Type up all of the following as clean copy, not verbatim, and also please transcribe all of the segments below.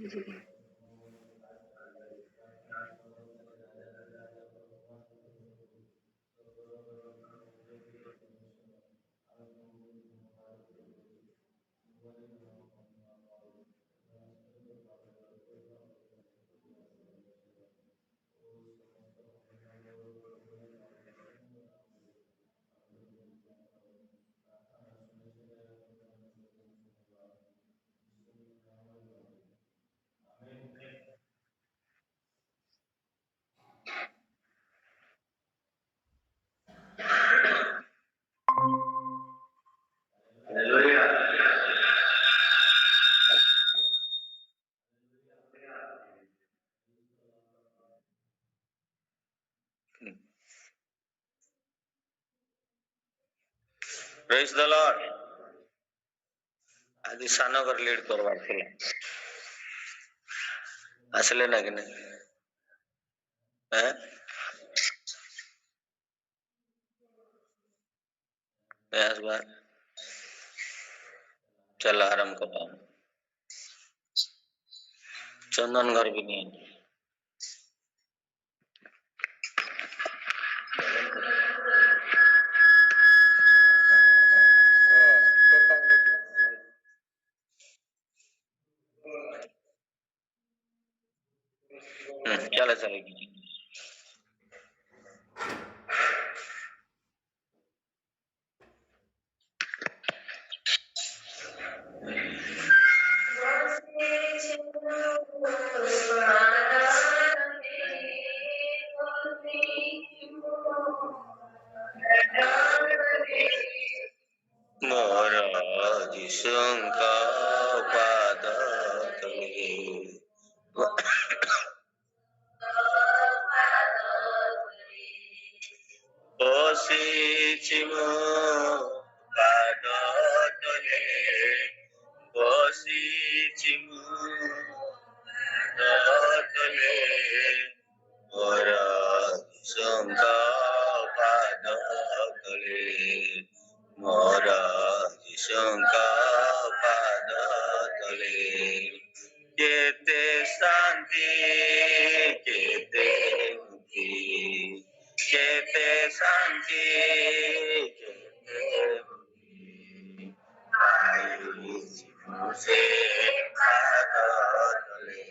Praise the Lord. ଆଜି ସାନଗର lead କରବାର ଥିଲା, ଆସିଲେ ନା କି ନାଇଁ? আসবা, चलो आराम करता हूँ। चंदन घर भी नहीं है। चलो चलेगी। महाराज शंका पाद बसिचिमो पाद तले बसिचिमो पाद तले महाराज शंका पाद तले महाराज शंका पाद तले केते शांति केते मुक्ति केते शांति केते मुक्ति मुझे पाद तले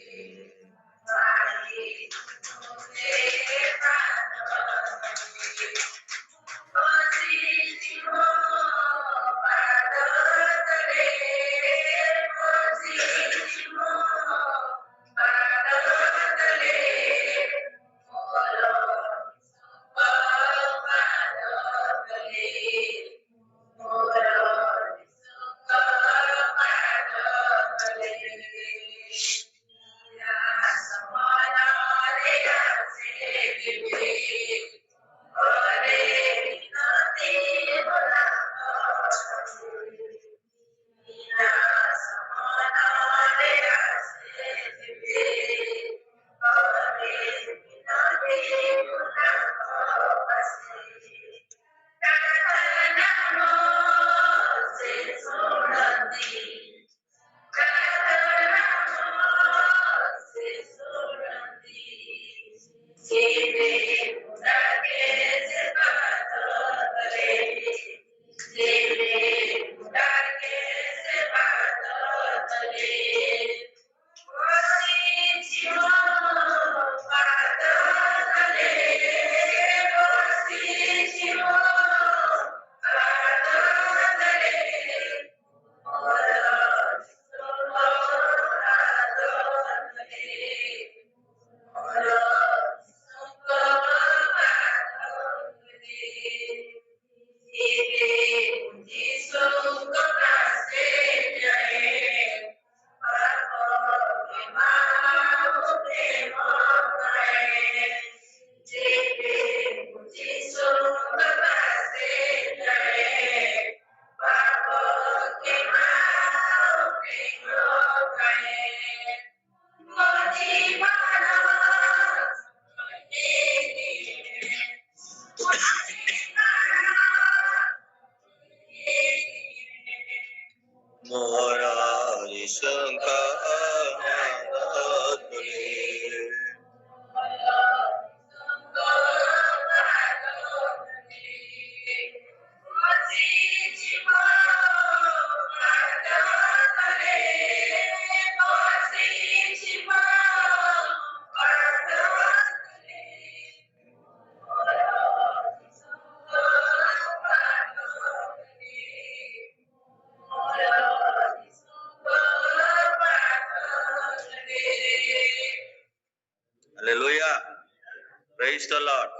প্রেজ দ্য লর্ড।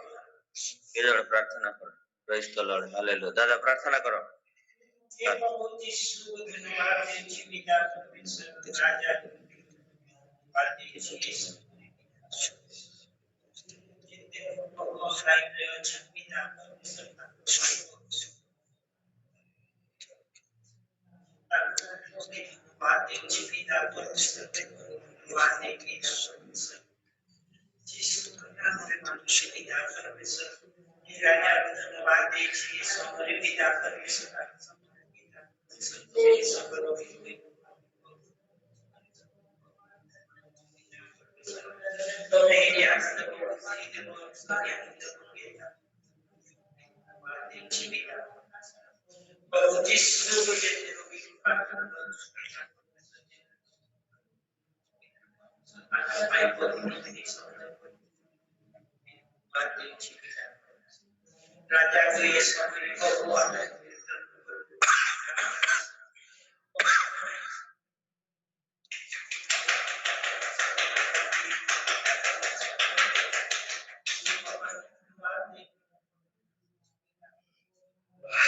এই জন্য প্রার্থনা করো। Praise the Lord, hallelujah. দাদা প্রার্থনা করো।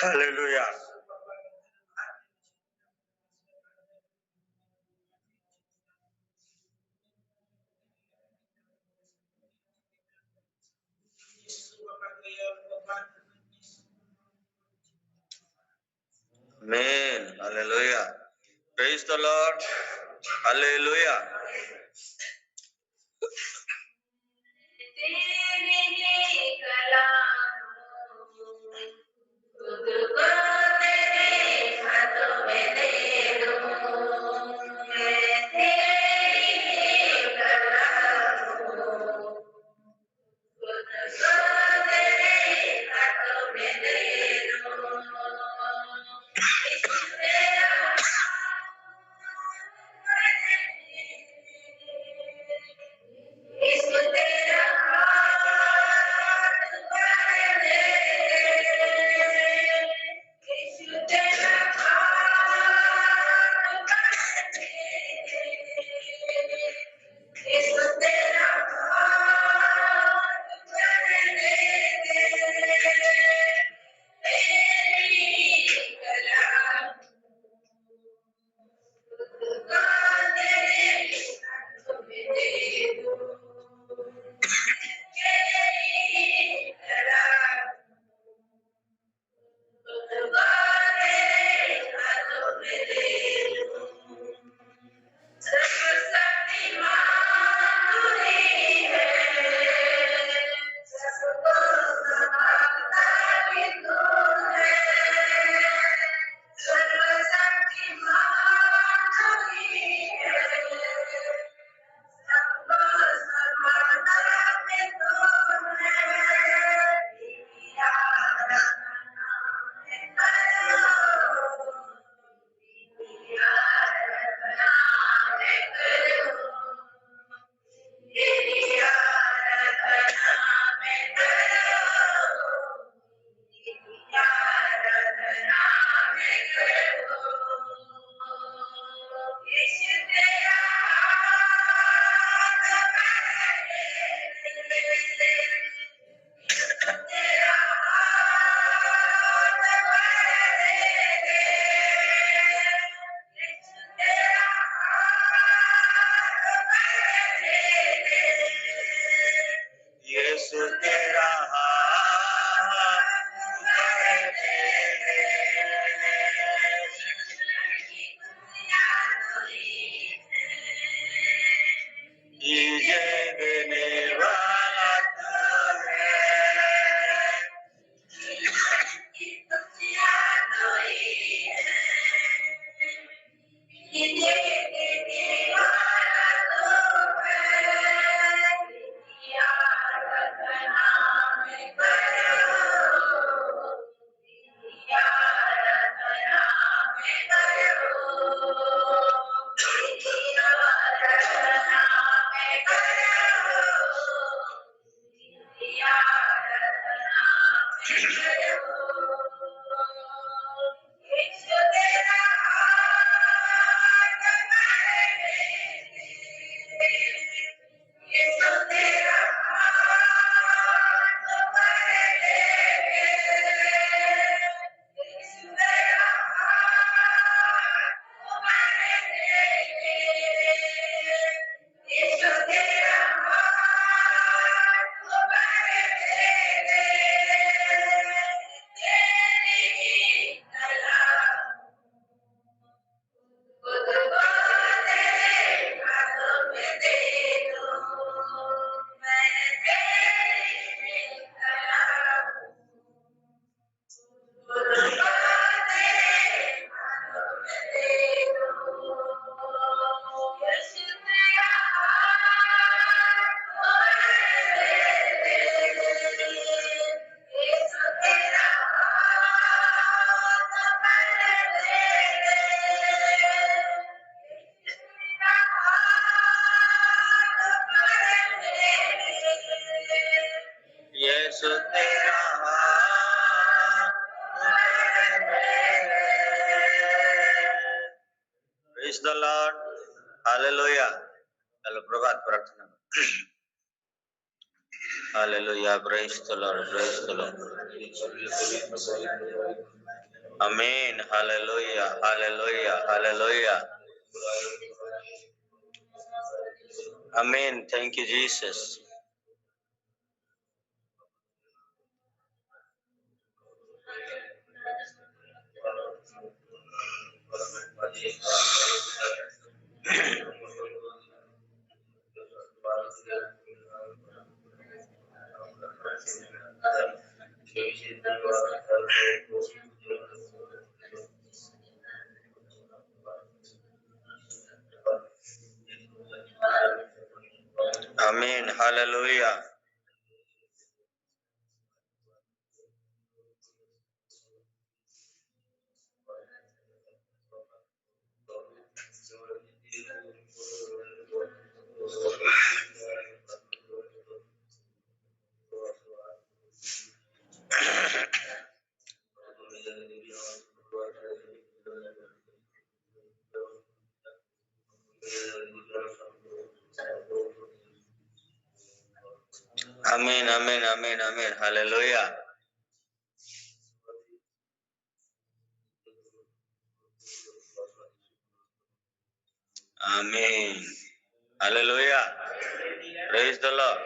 Hallelujah. Amen. Hallelujah. Praise the Lord. Hallelujah. the Lord. Hallelujah. चलो प्रभात प्रार्थना। Hallelujah. Praise the Lord. Praise the Lord. Amen. Hallelujah. Hallelujah. Hallelujah. Amen. Thank you, Jesus. Amen. Hallelujah. Amen. Amen. Amen. Amen. Hallelujah. Amen. Hallelujah. Praise the Lord.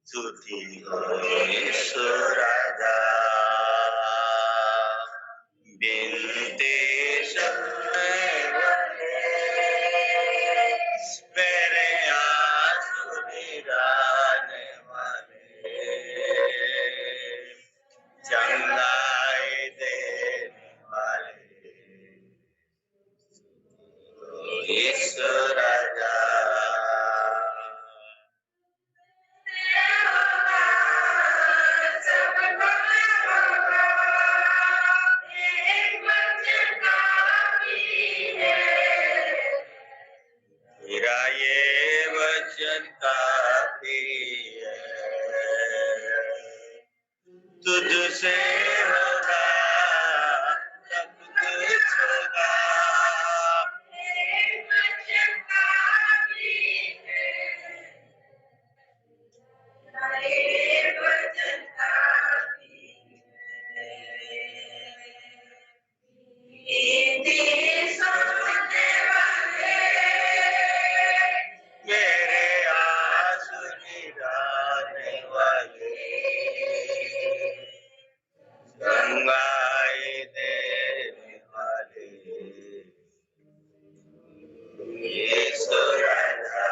स्तुति हो यीशु राजा, बिनती सुनने वाले, मेरे आंसू गिराने वाले, चंगाई देने वाले, यीशु राजा। मेरा ये वचन काफी है, तुझसे होगा सब कुछ होगा। मेरे आंसू गिराने वाले, चंगाई देने वाले, यीशु राजा।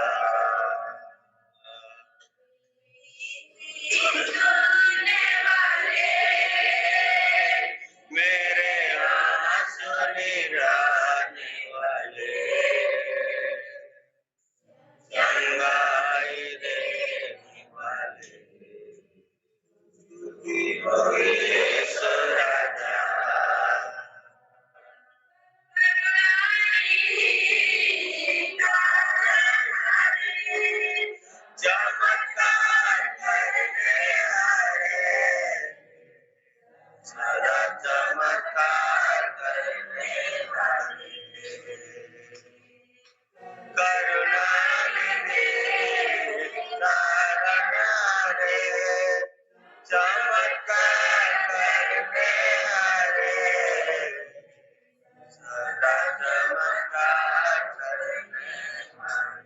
मेरे आंसू गिराने वाले, चंगाई देने वाले, यीशु राजा। चमत्कार करने वाले, सदा चमत्कार करने वाले, करुणा निधि तारनारे, चमत्कार करने वाले, सदा चमत्कार करने वाले।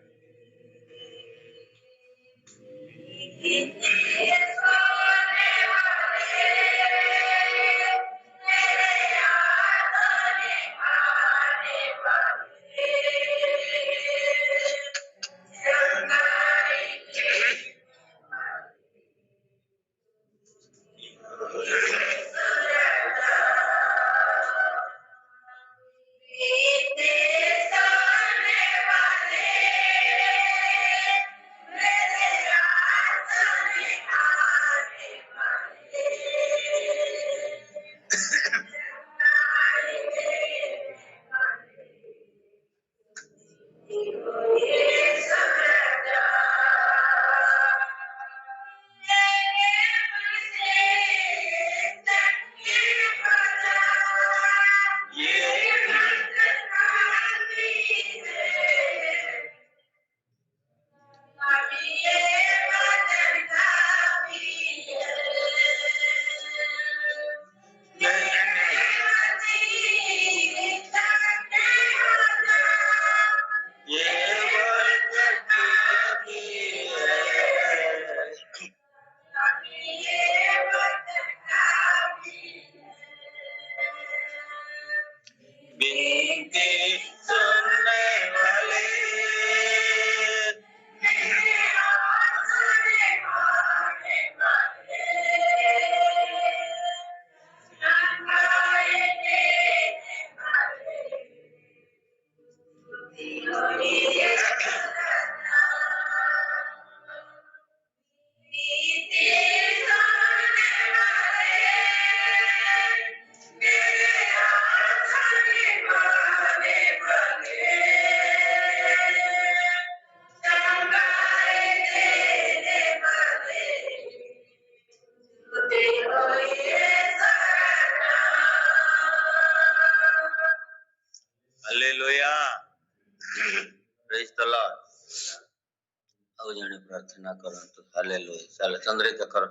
ଆଉ ଜଣେ ପ୍ରାର୍ଥନା କରନ୍ତୁ। ହାଲେଲୁୟା। ଚାଲ ଚନ୍ଦ୍ରିତ କର।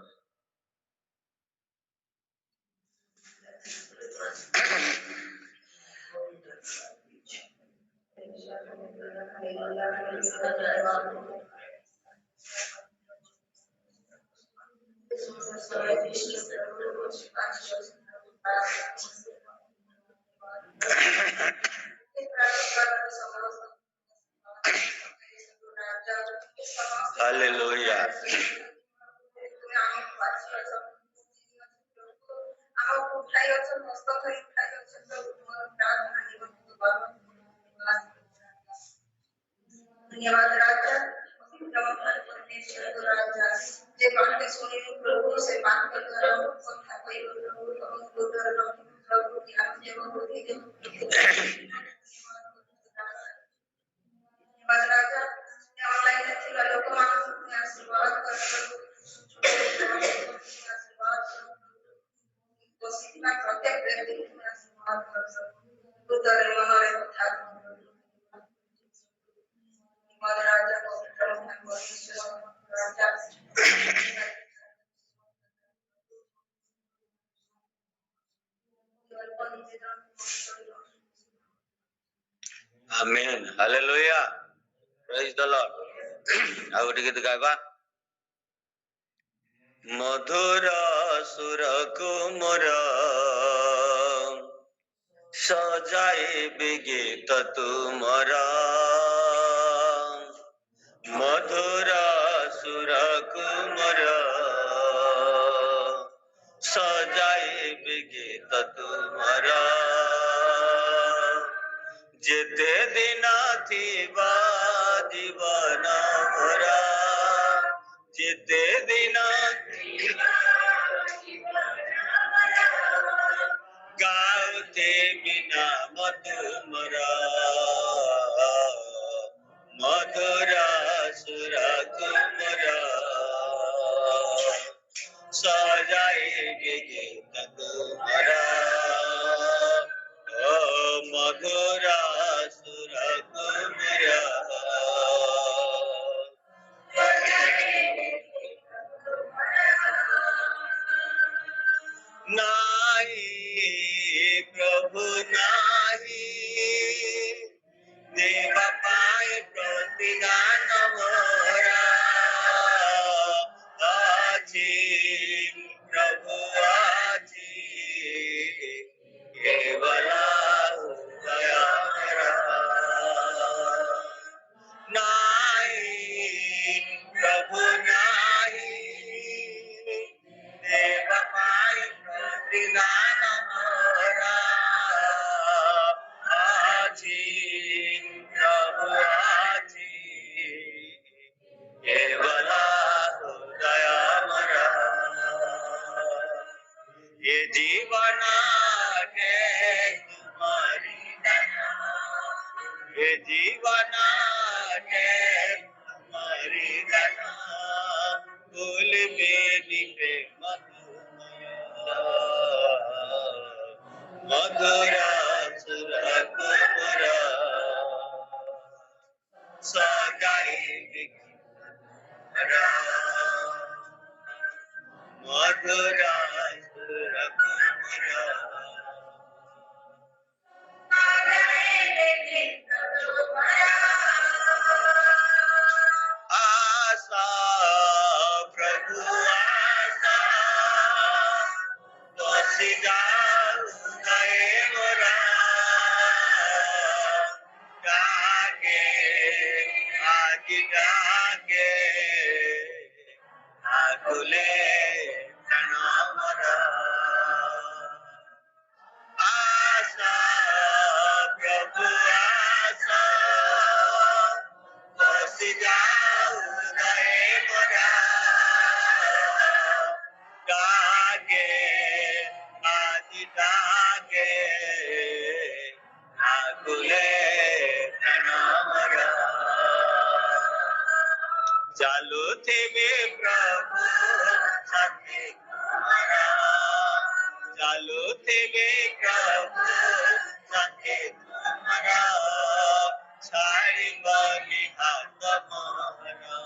Hallelujah. धन्यवाद राजा, परमेश्वर को राजा, जे बातें सुनी प्रभु से बात कर करो, कथा कोई प्रभु प्रभु की आप जब होती है, धन्यवाद राजा, ऑनलाइन थी लोगों को आशीर्वाद कर आशीर्वाद तो सीखना प्रत्येक व्यक्ति को आशीर्वाद कर उधर मनोरे कथा राजा को राजा Amen. Hallelujah. Praise the Lord. ଆଉ ଟିକେ ଗୀତ ଗାଇବା। ମଧୁର ସୁରକୁ ମୋର ସଜାଇବି ଗୀତ ତୁମର, ମଧୁର ସୁରକୁ ମୋର ସଜାଇବି ଗୀତ ତୁମର, ଯେତେ ଦିନ ଥିବା ଜୀବନ ମୋର, ଯେତେ ଦିନ ଗାଉଥିବି ନାମ ତୁମର, ମଧୁର ସୁରକୁ ମୋର ସଜାଇବି ଗୀତ ତୁମର, ଓ ମଧୁର ସୁରକୁ ମୋର नाही प्रभु नाही, देवा पाए प्रतिदान मोरा आछि, प्रभु आछि, केवल दया मेरा नाही, प्रभु नाही, देवा पाए प्रतिदान मोरा आछि, प्रभु आछि, केवल दया मेरा, ये जीवन के तुम्हारी दया, ये जीवन के तुम्हारी दया, फूल बेली प्रेम मधुर सुरको मोर सजाइबि मधुर सुरको मोर आशा प्रभु आशा बसी जाऊ गए मोरा, गागे आगे गागे आकुले मोरा, आशा प्रभु आशा बसी जाऊ गए मोरा, गागे आज गागे आकुले मोरा, चालुथिबि प्रभु साथी तुम्हारा, चालुथिबि प्रभु साथी तुम्हारा, छाड़िबनि हाथ मोरा,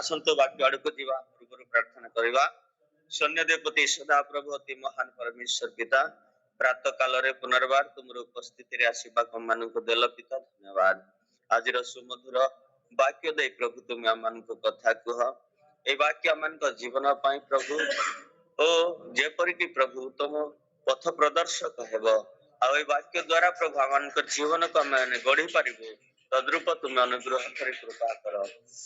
आसंतु वाक्य आड़ को जीवा पूर्व प्रार्थना करवा। सैन्य देवपति सदा प्रभु अति महान परमेश्वर पिता प्रातः काल रे पुनर्बार तुम उपस्थिति रे आशीर्वाद हम मान को देल पिता धन्यवाद। आज सुमधुर वाक्य दे प्रभु तुम आम मान को कथा कह ए वाक्य आम जीवन पाई प्रभु ओ जेपरि कि प्रभु तुम पथ प्रदर्शक हेब आ वाक्य द्वारा प्रभु आम जीवन को आम गढ़ी पारिबु तद्रूप तुम अनुग्रह करी कृपा कर।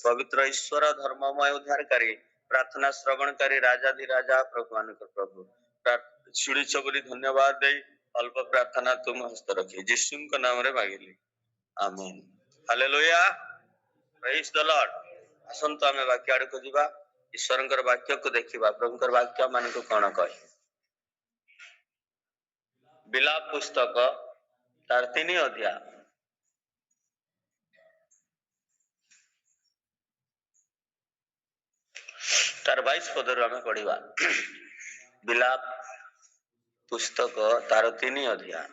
पवित्र ईश्वर धर्ममय उद्धारकारी प्रार्थना श्रवणकारी राजाधिराजा प्रभु मान प्रभु शुणीच बोली धन्यवाद दे अल्प प्रार्थना तुम हस्त रखी यीशु के नाम रे मांगिली amen. Hallelujah praise the lord. आसंत आमे वाक्य आड़ को जीवा ईश्वरंकर वाक्य को देखिबा प्रभुकर वाक्य मान को कोन कहे। बिलाप पुस्तक तार 3 अध्याय तार 22 पदर आमे पढ़िबा। बिलाप पुस्तक तार 3 अध्याय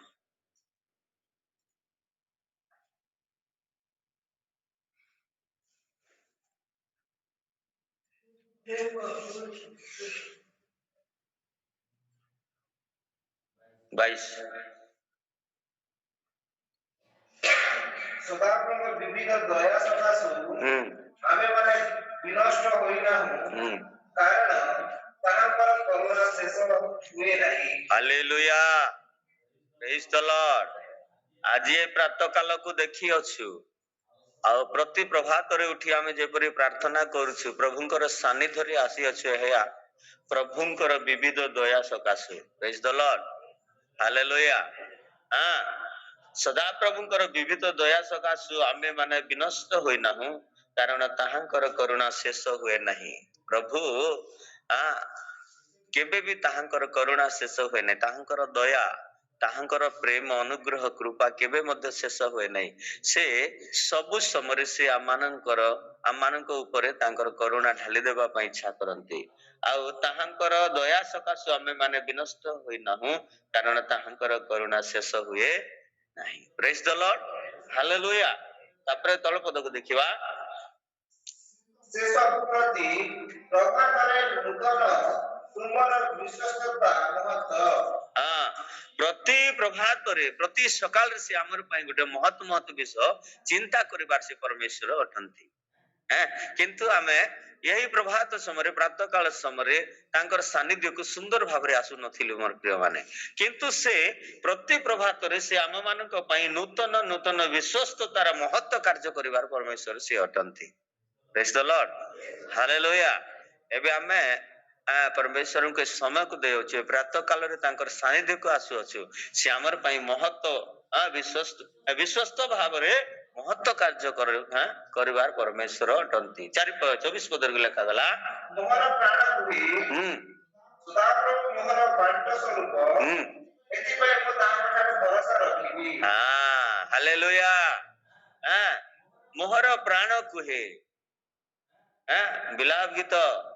बाईस सदाप्रभु विविध दया सकाशु आमे माने विनष्ट होइना कारण ताहापर करुणा शेष हुए नाही। Hallelujah praise the Lord. आज ये प्रातः काल को देखि अछु आ प्रति प्रभात रे उठी आमे जेपरि प्रार्थना करछु प्रभुंकर सानिध्य रे आसी अछु हेया प्रभुंकर विविध दया सकाशे। Praise the lord hallelujah. हां सदा प्रभुंकर विविध दया सकाशु आमे माने विनष्ट होई नाहु कारण ताहांकर करुणा शेष हुए नाही। प्रभु केबे भी ताहांकर करुणा शेष हुए नाही ताहांकर दया ताहांकर प्रेम अनुग्रह कृपा केबे मध्य शेष हुए नाही। से सबु समय से आमानक ऊपर तांकर करुणा ढाली देबा पई इच्छा करंती आ ताहांकर दया सकाशु आमे माने विनष्ट होई नाहु कारण ताहांकर करुणा शेष हुए नाही। Praise the lord hallelujah. तापरे तळ पद को देखिबा से सब प्रति प्रभातरे नूतन तुमर विश्वस्तता महत। हां प्रति प्रभात रे प्रति सकाल रे से हमर पई गोटे महत विषय चिंता करिबार से परमेश्वर अटंती किंतु आमे यही प्रभात समय प्रातः काल समय तांकर सानिध्य को सुंदर भाव रे आसु नथिलु मोर प्रिय माने किंतु से प्रति प्रभात रे से आम मानक पई नूतन नूतन विश्वस्ततार महत्व कार्य करिवार परमेश्वर से अटंती। Praise the lord hallelujah. एबे आमे परमेश्वर के समय को देउ छ प्रातः काल रे तांकर सानिध्य को आसु अछु से हमर पई महत्व विश्वस्त भाव रे महत्व कार्य करिवार परमेश्वर अटंती। 24 पद रे लिखा गला मोहर प्राण कुही सदाप्रभु मोहर बांट स्वरूप एति पय को ताहार भरोसा रखिबी। हां हालेलुया। मोहर प्राण कुहे बिलाप गीत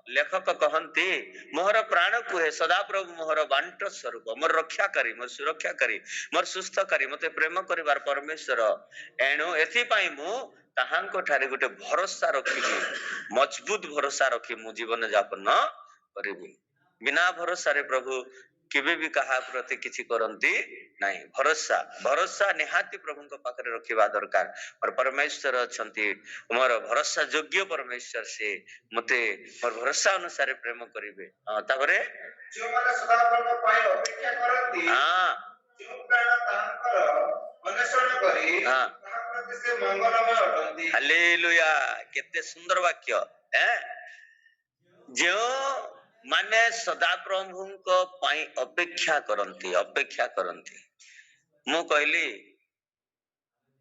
लेखक कहती मोहर प्राण कुहे सदा प्रभु मोहर बांट स्वरूप मोर रक्षाकारी मोर सुरक्षाकारी मोर सुस्थकारी मते प्रेम करिवार परमेश्वर एणु एथि पई मु ताहांको ठारे गोटे भरोसा रखिबी मजबूत भरोसा रखी मु जीवन यापन करिबी। बिना भरोसा रे प्रभु केबे भी कहा प्रति किछि करंती नाही। भरोसा भरोसा निहाती प्रभु को पाखरे रखिबा दरकार और परमेश्वर अछंती मोर भरोसा योग्य परमेश्वर से मते मोर भरोसा अनुसार प्रेम करिवे। तापरे जो माने सदा प्रभु पाई अपेक्षा करंती जो प्राण ताहांकर अनुसरण करी ताहा प्रति से मंगलमय अटंती। हालेलुया केते सुंदर वाक्य जो माने सदा प्रभु को पाई अपेक्षा करंती मु कहली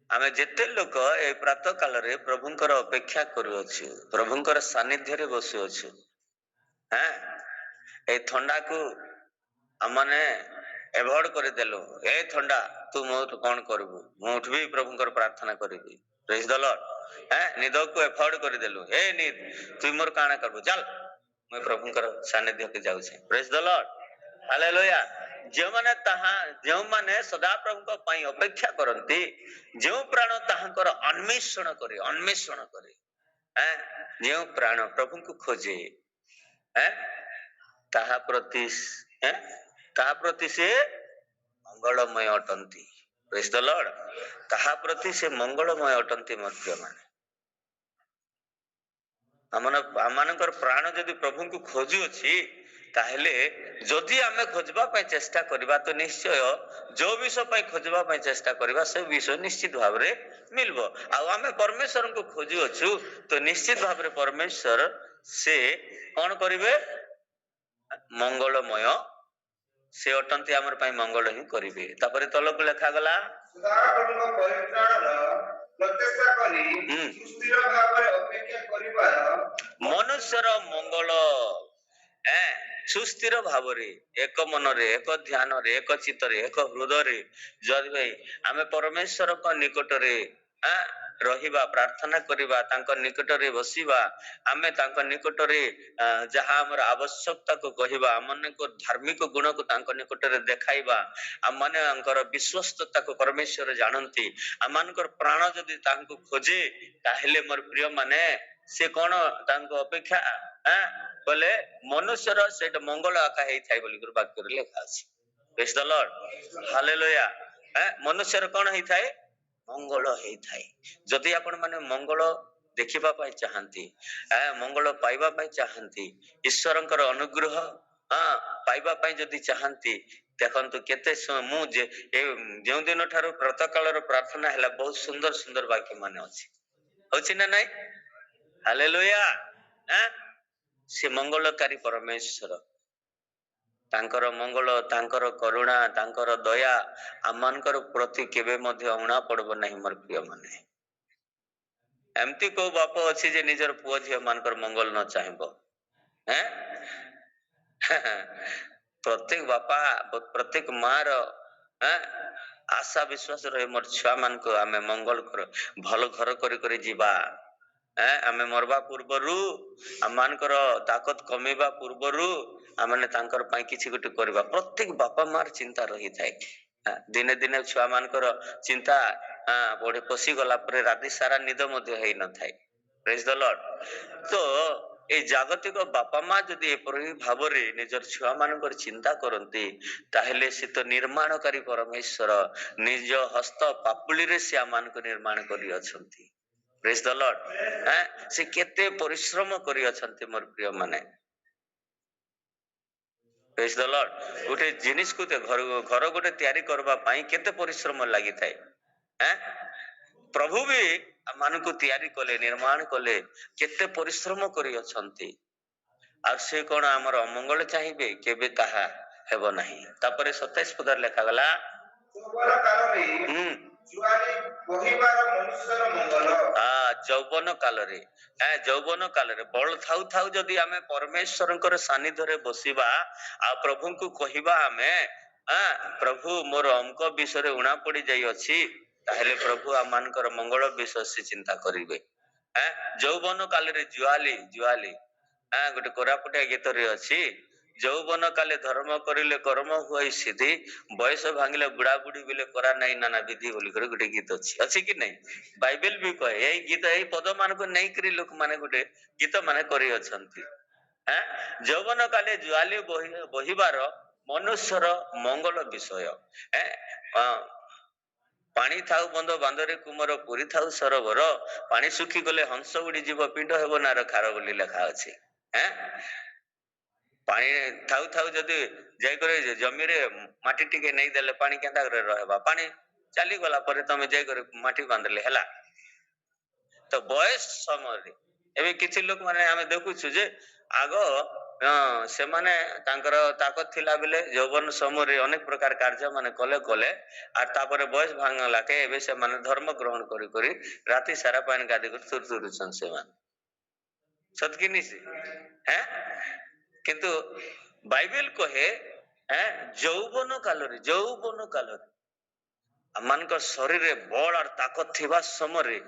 आमे जेते लोक ए प्रातः काल रे प्रभुंकर अपेक्षा करूछु प्रभुंकर सानिध्य रे बसुछु ए ठंडा को हमने एवॉइड कर देलो ए ठंडा तू मो कोन करबू मु उठबी प्रभुंकर प्रार्थना करबी। प्रेज द लॉर्ड निद को एफोर्ड कर देलो ए निद तू मोर काना करबू चल मैं प्रभुंकर सानिध्य के जाऊ छे। Praise the lord hallelujah. जो माने सदा प्रभु को पाई अपेक्षा करंती जो प्राण ताहांकर अन्वेषण करे जो प्राण प्रभु को खोजे ताहा प्रति से मंगलमय अटंती। Praise the Lord. ताहा प्रति से मंगलमय अटंती मोर प्रिय माने आमनकर प्राण जदि प्रभु को खोजु अछि ताहेले जदि आमे खोजबा पय चेष्टा करबा तो निश्चय जो विषय पय खोजबा पय चेष्टा करबा से विषय निश्चित भाव रे मिलबो। आ आमे परमेश्वर को खोजु अछु तो निश्चित भाव रे परमेश्वर से कोन करिवे मंगलमय से अटंती हमर पय मंगल ही करिवे। तापरे तलक लेखा गला सदाप्रभुଙ୍କ ପରିତ୍ରାଣର ପ୍ରଚେଷ୍ଟା କରି ସୁସ୍ଥିର ଭାବରେ ଅପେକ୍ଷା କରିବାର मनुष्यर मंगल सुस्थिर भाव रे एक मन रे एक ध्यान रे एक चित्त रे एक हृदय रे जदि भाई आमे परमेश्वर को निकट रे रहिबा प्रार्थना करिबा तांको निकट रे बसिबा आमे तांको निकट रे जहां हमर आवश्यकता को कहिबा हमने को धार्मिक गुण को तांको निकट रे देखाइबा हमने अंकर विश्वस्तता को परमेश्वर जानंती हमनकर प्राण जदि तांको खोजे ताहेले मोर प्रिय माने से कोन तांको अपेक्षा बोले मनुष्यर सेट मंगल आका हेई थाई बोली गुरु वाक्य रे लिखा अछि। Praise the lord hallelujah. मनुष्यर कोन हेई थाई मंगल हेई थाई। जदि आपण माने मंगल देखिबा पाई चाहंती मंगल पाइबा पाई चाहंती ईश्वरंकर अनुग्रह पाइबा पाई जदि चाहंती देखंतु केते मु जे जेउ दिन ठारो प्रातः काल रो प्रार्थना हैला बहुत सुंदर सुंदर वाक्य माने अछि होछि ना नाही। हालेलुया। से मंगलकारी परमेश्वर तांकर मंगल तांकर करुणा तांकर दया आमानकर प्रति केबे मध्ये अणा पड़बो नाही मोर प्रिय माने। एमती को बाप अछि जे निजर पुओ झियो मानकर मंगल न चाहबो प्रत्येक बापा प्रत्येक मार आशा विश्वास रहे मोर छुआ मान को आमे मंगल कर भल घर करी करी जीवा आमे मरबा पूर्वरु आमानकर ताकत कमेबा पूर्वरु आमने तांकर पई किछि गुटे करबा प्रत्येक बापा मार चिंता रही थाए। दिने दिने छुआ मानकर चिंता बड़े पसी गला परे राति सारा निद मध्ये हेई न थाए। Praise the Lord. तो ए जागतिक बापा मा जदि एपरि भाबरे निजर छुआ मानकर चिंता करंती ताहेले से तो निर्माणकारी परमेश्वर निज हस्त पापुली रे से आमान को निर्माण करि अछंती। Praise the Lord. से केते परिश्रम करि अछंती मोर प्रिय माने। Praise the Lord. गोटे जिनिस को घर गोटे तयारी करबा पई केते परिश्रम लागि थाए प्रभु भी मान को तयारी कले निर्माण कले केते परिश्रम करि अछंती आर से कोन हमर अमंगल चाहिबे केबे ताहा हेबो नाही। तापरे 27 पदर लेखा गला सुबर कालरे जुआली कहिबार मनुष्यर मंगल जौवन काल रे बल थाउ थाउ जदि आमे परमेश्वरंकर सानिध्य रे बसिबा आ प्रभु को कहिबा आमे प्रभु मोर अंक विषय रे उणा पड़ी जाई अछि ताहेले प्रभु आमानकर मंगल विषय से चिंता करिवे। जौवन काल रे जुआली जुआली गोटे कोरापुटिया गीत रे अछि जौवन काले धर्म करिले कर्म हुई सिद्धि बयस भांगिले बुढ़ा बुढ़ी बिले करा नहीं नाना विधि बोली करे गोटे गीत अछि कि नहीं। बाइबल भी कहे एई गीत एई पद मान को नहीं करी लोक माने गोटे गीत माने करी अछंती। जौवन काले जुआली बहिबार मनुष्यर मंगल विषय पानी थाउ बंद बांदरे कुमर पुरी थाउ सरोवर पानी सुखी गले हंस उड़ी जीव पिंड हेबो नार खार बोली लिखा अछि। पानी थाउ थाउ जदि जाय करे जमी रे माटी टिके नहीं देले पानी केंदा करे रहबा पानी चली गला परे तमे जाय करे माटी बांधले हला। तो बयस समय रे एबे किछि लोक माने हमें देखु छु जे आगो से माने तांकर ताकत थिला बेले यौवन समय रे अनेक प्रकार कार्य माने कले कले आ तापरे बयस भांगला के एबे से माने धर्म ग्रहण करी करी राति सारा पानी गादी कर तुर तुर से मान सतकी निसी किंतु बाइबल कहे यौवन काल रे अमान को शरीर रे बल और ताकत थिबा समय रे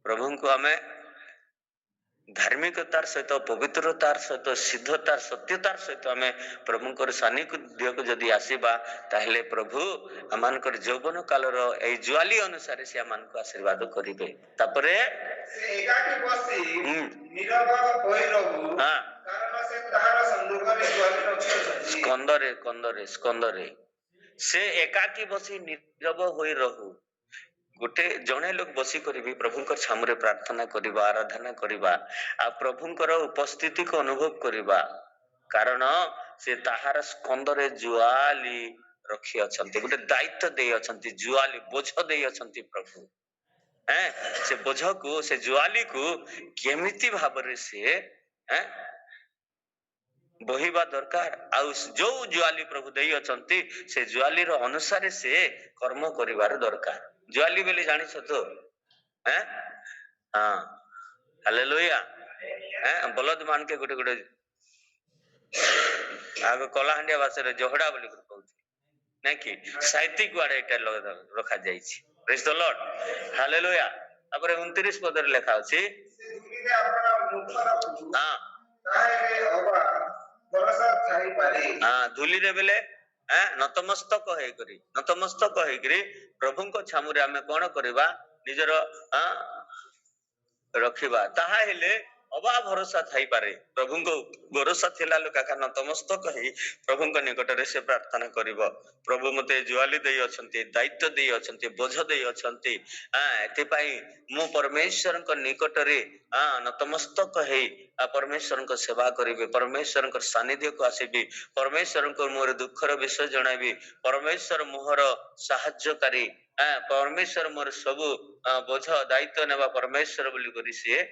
प्रभु को हमें धार्मिकतार सहित पवित्रतार सहित सिद्धतार सत्यतार सहित आम प्रभुंकर सान्निध्य जदि आसवा ताहले प्रभु आमानकर यौवन कालर ए जुआली अनुसार से आमानको आशीर्वाद करिवे तापरे से एकाकी बसी हम्म। नीरव होई रहू हाँ कारण से ताहार संदर्भरे ज्वाली रखिअछी स्कंदरे स्कंदरे स्कंदरे से एकाकी बसी नीरव होई रहू गोटे जड़े लोग बसी कर भी प्रभुंकर छामुरे प्रार्थना करवा आराधना करवा आ प्रभुंकर उपस्थिति को अनुभव करवा कारण से ताहार स्कंदरे जुआली रखी अछंती गोटे दायित्व दे अछंती जुआली बोझ दे अछंती प्रभु हैं से बोझ को से जुआली को केमिति भाबरे से हैं बहिबा दरकार आउ जो जुआली प्रभु दे अछंती से जुआली रो अनुसार से कर्म करिवार दरकार जुआली बेले जानिछ तो हैं हां हालेलुया हैं बलद मान के गोटे गोटे आग कलाहांडिया भाषा रे जोहड़ा बोली कहू नै कि साहित्यिक वाडे एटा रखा जाई छी प्रेज द लॉर्ड हालेलुया तापर 29 पद रे लिखा अछि से दुनिरे आपन मुखर हां ताहे अबा भरोसा थाई पारे हां धुली रे बेले नतमस्तक है करी प्रभु को छामुरे आमे कोन करबा निजर रखिबा ताहा हेले अबा भरोसा थाई पारे प्रभु को भरोसा थिला लोक का नतमस्तक है प्रभु को निकट रे से प्रार्थना करिवो प्रभु मते जुआली देई अछंती दायित्व देई अछंती बोझ देई अछंती एते पई मु परमेश्वर को निकट रे नतमस्तक है परमेश्वर को सेवा करिवे परमेश्वर को सानिध्य को आसीबी परमेश्वर को मोर दुखर विषय जणाबी परमेश्वर मोहर सहायकारी परमेश्वर मोर सबु बोझ दायित्व नेबा परमेश्वर बोली करी से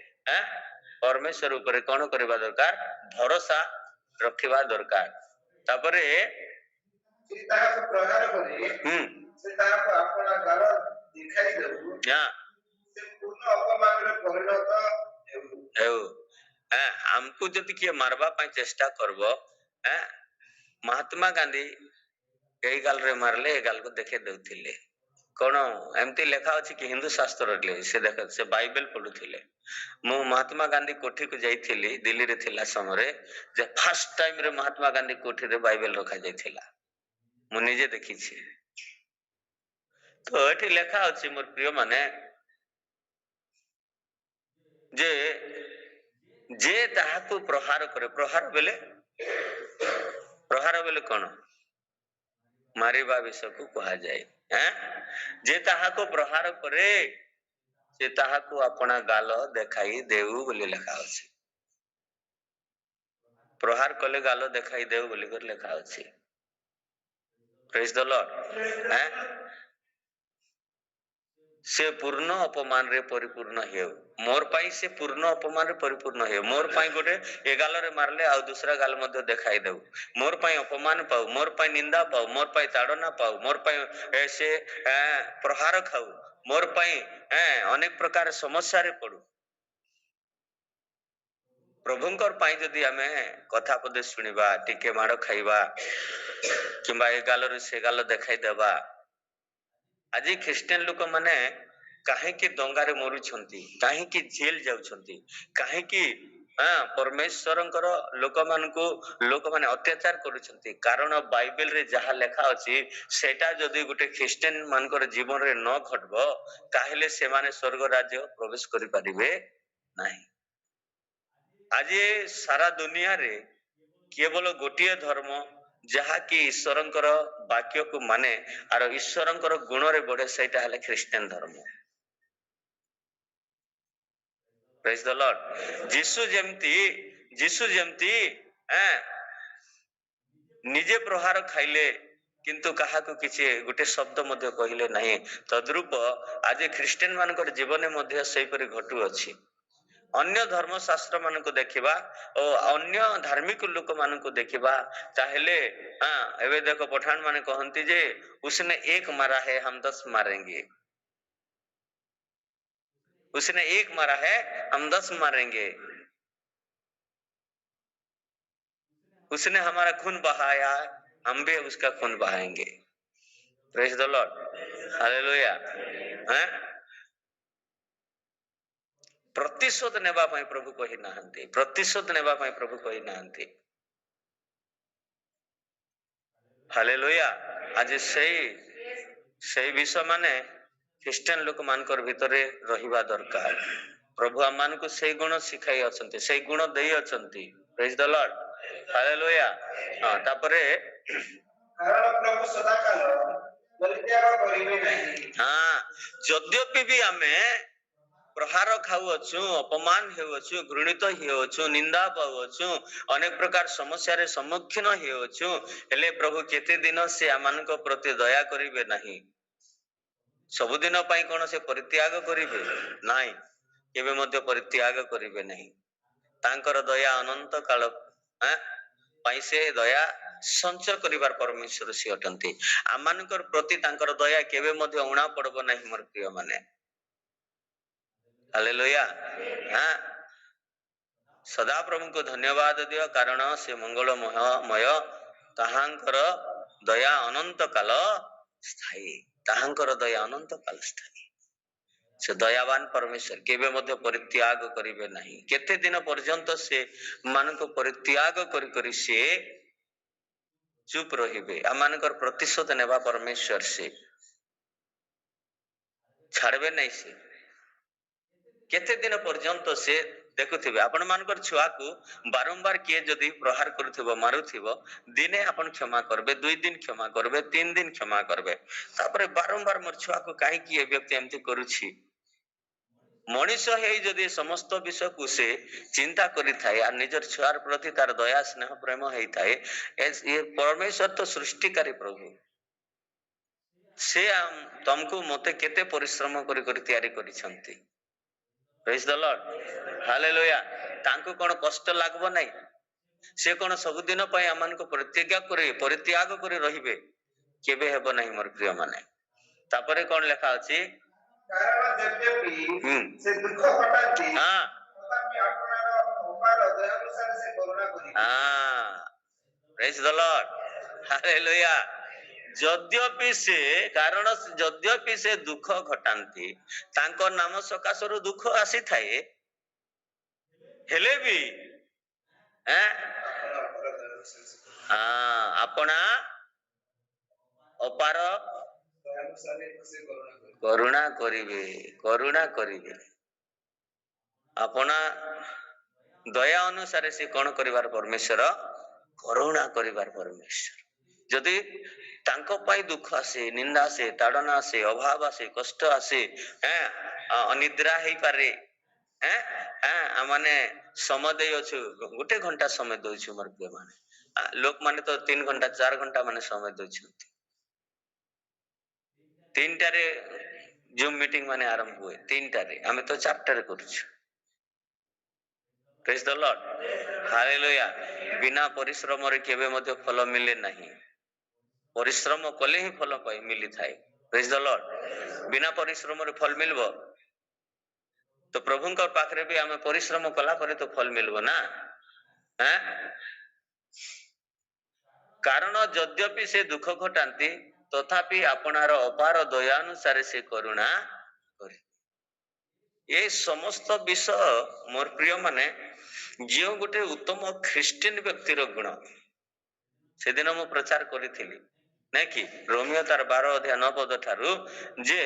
परमेश्वर ऊपर कौन करबा दरकार भरोसा रखिबा दरकार तापरे से ताहा को प्रहार करे से ताहा को आपन गाल दिखाई देबू या से पूर्ण अपमान रे परिणत हेउ हमको जदि के मारबा पई चेष्टा करबो महात्मा गांधी एई गाल रे मारले ए गाल को देखे देउथिले कोन एमती लेखा अछि कि हिंदू शास्त्र रे से देख से बाइबल पढुथिले मु महात्मा गांधी कोठी को जाइथिली दिल्ली रे थिला समय जे फर्स्ट टाइम रे महात्मा गांधी कोठी रे बाइबल रखा जाइथिला मु निजे देखि छी तो एठी लेखा अछि मोर प्रिय माने जे जे ताहाको प्रहार करे प्रहार बेले कोन मारिबा विषय को कहा जाए जे ताहाको प्रहार करे से ताहाको अपना गाल देखाई देउ बोली लिखा अछि प्रहार कले गाल देखाई देउ बोली कर लिखा अछि प्रेज द लॉर्ड से पूर्ण अपमान रे परिपूर्ण हेउ मोर पाई से पूर्ण अपमान रे परिपूर्ण हेउ मोर पाई गोटे ए गाल रे मारले आ दूसरा गाल मध्ये देखाई देउ मोर पाई अपमान पाउ मोर पाई निंदा पाउ मोर पाई ताड़ना पाउ मोर पाई ऐसे प्रहार खाउ मोर पाई अनेक प्रकार समस्या रे पडु प्रभुंकर पाई जदि आमे कथा पदे सुनिबा टिके माड़ खाइबा किबा ए गाल रे से गाल देखाई देबा आज ख्रिस्टियन लोक माने काहे कि दंगा रे मरु छंती काहे कि जेल जाउ छंती काहे कि परमेश्वरंकर लोक माने अत्याचार करू छंती कारण बाइबल रे जहा लेखा अछि सेटा जदि गुटे ख्रिस्टियन मानकर जीवन रे न घटबो ताहेले से माने स्वर्ग राज्य प्रवेश करि परिबे नाही आज सारा दुनिया रे केवल गोटिए धर्म जहा कि ईश्वरंकर वाक्य को माने आर ईश्वरंकर गुण रे बडे सेटा हले ख्रिस्टियन धर्म प्रेज द लॉर्ड जीसु जेमती निजे प्रहार खाइले किंतु कहा को किछि गुटे शब्द मध्ये कहिले नाही तद्रूप आज ख्रिस्टियन मानकर जीवन मध्ये सेहि परि घटु अछि अन्य धर्म शास्त्र मान को देखिबा और अन्य धार्मिक लोक मान को देखिबा चाहेले एबे देखो पठान माने कहंती जे उसने एक मारा है हम 10 मारेंगे उसने एक मारा है हम 10 मारेंगे उसने हमारा खून बहाया हम भी उसका खून बहाएंगे प्रेज द लॉर्ड हालेलुया ପ୍ରତିଶୋଧ ନେବା ପାଇଁ ପ୍ରଭୁ କହି ନାହାନ୍ତି, ପ୍ରତିଶୋଧ ନେବା ପାଇଁ ପ୍ରଭୁ କହି ନାହାନ୍ତି। ହାଲେଲୁୟା। ଆଜି ସେଇ ବିଷୟ ମାନେ ଖ୍ରୀଷ୍ଟିଆନ ଲୋକମାନଙ୍କର ଭିତରେ ରହିବା ଦରକାର। ପ୍ରଭୁ ଆମମାନଙ୍କୁ ସେଇ ଗୁଣ ଶିଖାଇ ଅଛନ୍ତି, ସେଇ ଗୁଣ ଦେଇ ଅଛନ୍ତି। ପ୍ରେଜ୍ ଦ ଲର୍ଡ। ହାଲେଲୁୟା। ହଁ, ତାପରେ କାରଣ ପ୍ରଭୁ ସଦାକାଳ ପରିତ୍ୟାଗ କରିବେ ନାହିଁ। ହଁ, ଯଦ୍ୟପି ବି ଆମେ ପ୍ରହାର ଖାଉଅଛୁ, ଅପମାନ ହେଉଅଛୁ, ଘୃଣିତ ହେଉଅଛୁ, ନିନ୍ଦା ପାଉଅଛୁ, ଅନେକ ପ୍ରକାର ସମସ୍ୟାରେ ସମ୍ମୁଖୀନ ହେଉଅଛୁ, ହେଲେ ପ୍ରଭୁ କେତେ ଦିନ ସେ ଆମମାନଙ୍କ ପ୍ରତି ଦୟା କରିବେ ନାହିଁ? ସବୁଦିନ ପାଇଁ କଣ ସେ ପରିତ୍ୟାଗ କରିବେ? ନାଇଁ, କେବେ ମଧ୍ୟ ପରିତ୍ୟାଗ କରିବେ ନାହିଁ। ତାଙ୍କର ଦୟା ଅନନ୍ତ କାଳ ପାଇଁ ସେ ଦୟା ସଞ୍ଚୟ କରିବାର ପରମେଶ୍ୱର ସିଏ ଅଟନ୍ତି। ଆମମାନଙ୍କର ପ୍ରତି ତାଙ୍କର ଦୟା କେବେ ମଧ୍ୟ ଉଣା ପଡିବ ନାହିଁ ମୋର ପ୍ରିୟ ମାନେ। ହାଲେଲୁୟା। ସଦା ପ୍ରଭୁଙ୍କୁ ଧନ୍ୟବାଦ ଦିଅ, କାରଣ ସେ ମଙ୍ଗଳମୟ, ତାହାଙ୍କର ଦୟା ଅନନ୍ତ କାଳ ସ୍ଥାୟୀ। ତାହାଙ୍କର ଦୟା ଅନନ୍ତ କାଳ ସ୍ଥାୟୀ। ସେ ଦୟାବାନ ପରମେଶ୍ୱର କେବେ ମଧ୍ୟ ପରିତ୍ୟାଗ କରିବେ ନାହିଁ। କେତେ ଦିନ ପର୍ଯ୍ୟନ୍ତ ସେ ମାନଙ୍କୁ ପରିତ୍ୟାଗ କରି କରି ସେ ଚୁପ ରହିବେ? ଆମମାନଙ୍କର ପ୍ରତିଶୋଧ ନେବା ପରମେଶ୍ୱର, ସେ ଛାଡିବେ ନାହିଁ। ସେ କେତେ ଦିନ ପର୍ଯ୍ୟନ୍ତ ସେ ଦେଖୁଥିବେ? ଆପଣ ମାନଙ୍କର ଛୁଆକୁ ବାରମ୍ବାର କିଏ ଯଦି ପ୍ରହାର କରୁଥିବ, ମାରୁଥିବ, ଦିନେ ଆପଣ କ୍ଷମା କରିବେ, 2 ଦିନ କ୍ଷମା କରିବେ, 3 ଦିନ କ୍ଷମା କରିବେ, ତାପରେ ବାରମ୍ବାର ମୋର ଛୁଆକୁ କାହିଁକି ଏ ବ୍ୟକ୍ତି ଏମିତି କରୁଛି? ମଣିଷ ହେଇ ଯଦି ସମସ୍ତ ବିଷୟକୁ ସେ ଚିନ୍ତା କରିଥାଏ ଆଉ ନିଜର ଛୁଆର ପ୍ରତି ତାର ଦୟା ସ୍ନେହ ପ୍ରେମ ହେଇଥାଏ, ଏ ପରମେଶ୍ୱର ତ ସୃଷ୍ଟିକାରୀ ପ୍ରଭୁ। ସେ ତମକୁ ମତେ କେତେ ପରିଶ୍ରମ କରି କରି ତିଆରି କରିଛନ୍ତି। ପ୍ରେଜ୍ ଦ ଲର୍ଡ। ହାଲେଲୁୟା। ତାଙ୍କୁ କଣ କଷ୍ଟ ଲାଗିବ ନାହିଁ? ସେ କଣ ସବୁଦିନ ପାଇଁ ଆମମାନଙ୍କୁ ପରିତ୍ୟାଗ କରି ରହିବେ? କେବେ ହେବ ନାହିଁ ମୋର ପ୍ରିୟ ମାନେ। ତାପରେ କଣ ଲେଖା ଅଛି? କାରଣ ଯଦ୍ୟପି ସେ ଦୁଃଖ ଘଟାନ୍ତି, ତଥାପି ଆପଣାର ଅପାର ଦୟାନୁସାରେ ସେ କରୁଣା କରିବେ। ପ୍ରେଜ୍ ଦ ଲର୍ଡ। ହାଲେଲୁୟା। ଯଦ୍ୟପି ସେ ଦୁଃଖ ଘଟାନ୍ତି, ତାଙ୍କ ନାମ ସକାଶରୁ ଦୁଃଖ ଆସିଥାଏ, ହେଲେ ବି ଆପଣା ଅପାର କରୁଣା କରିବେ। ଆପଣା ଦୟା ଅନୁସାରେ ସେ କଣ କରିବାର ପରମେଶ୍ୱର? କରୁଣା କରିବାର ପରମେଶ୍ୱର। ଯଦି ତାଙ୍କ ପାଇଁ ଦୁଃଖ ଆସେ, ନିନ୍ଦା ଆସେ, ତାଡନା ଆସେ, ଅଭାବ ଆସେ, କଷ୍ଟ ଆସେ, ଅନିଦ୍ରା ହେଇପାରେ, ମାନେ ସମୟ ଦେଇଅଛୁ, 1 ଘଣ୍ଟା ସମୟ ଦଉଛୁ ମୋର ପ୍ରିୟ ମାନେ। ଲୋକମାନେ ତ 3 ଘଣ୍ଟା 4 ଘଣ୍ଟା ମାନେ ସମୟ ଦଉଛନ୍ତି। 3ଟାରେ ଜୁମ୍ ମିଟିଂ ମାନେ ଆରମ୍ଭ ହୁଏ, 3ଟାରେ, ଆମେ ତ 4ଟାରେ କରୁଛୁ। ପ୍ରେଜ୍ ଦ ଲର୍ଡ। ହାଲେଲୁୟା। ବିନା ପରିଶ୍ରମରେ କେବେ ମଧ୍ୟ ଫଳ ମିଳେ ନାହିଁ। ପରିଶ୍ରମ କଲେ ହିଁ ଫଳ ମିଳିଥାଏ। ପ୍ରେଜ୍ ଦ ଲର୍ଡ। ବିନା ପରିଶ୍ରମରେ ଫଳ ମିଳିବ? ତ ପ୍ରଭୁଙ୍କ ପାଖରେ ବି ଆମେ ପରିଶ୍ରମ କଲା ପରେ ତ ଫଳ ମିଳିବ ନା। କାରଣ ଯଦ୍ୟପି ସେ ଦୁଃଖ ଘଟାନ୍ତି, ତଥାପି ଆପଣାର ଅପାର ଦୟାନୁସାରେ ସେ କରୁଣା କରିବେ। ଏ ସମସ୍ତ ବିଷୟ ମୋର ପ୍ରିୟ ମାନେ, ଯେଉଁ ଗୋଟେ ଉତ୍ତମ ଖ୍ରୀଷ୍ଟିଆନ ବ୍ୟକ୍ତିର ଗୁଣ, ସେଦିନ ମୁଁ ପ୍ରଚାର କରିଥିଲି ନାଇଁ କି, ରୋମିଓ ତାର 12 ଅଧ୍ୟାୟ 9 ପଦ ଠାରୁ, ଯେ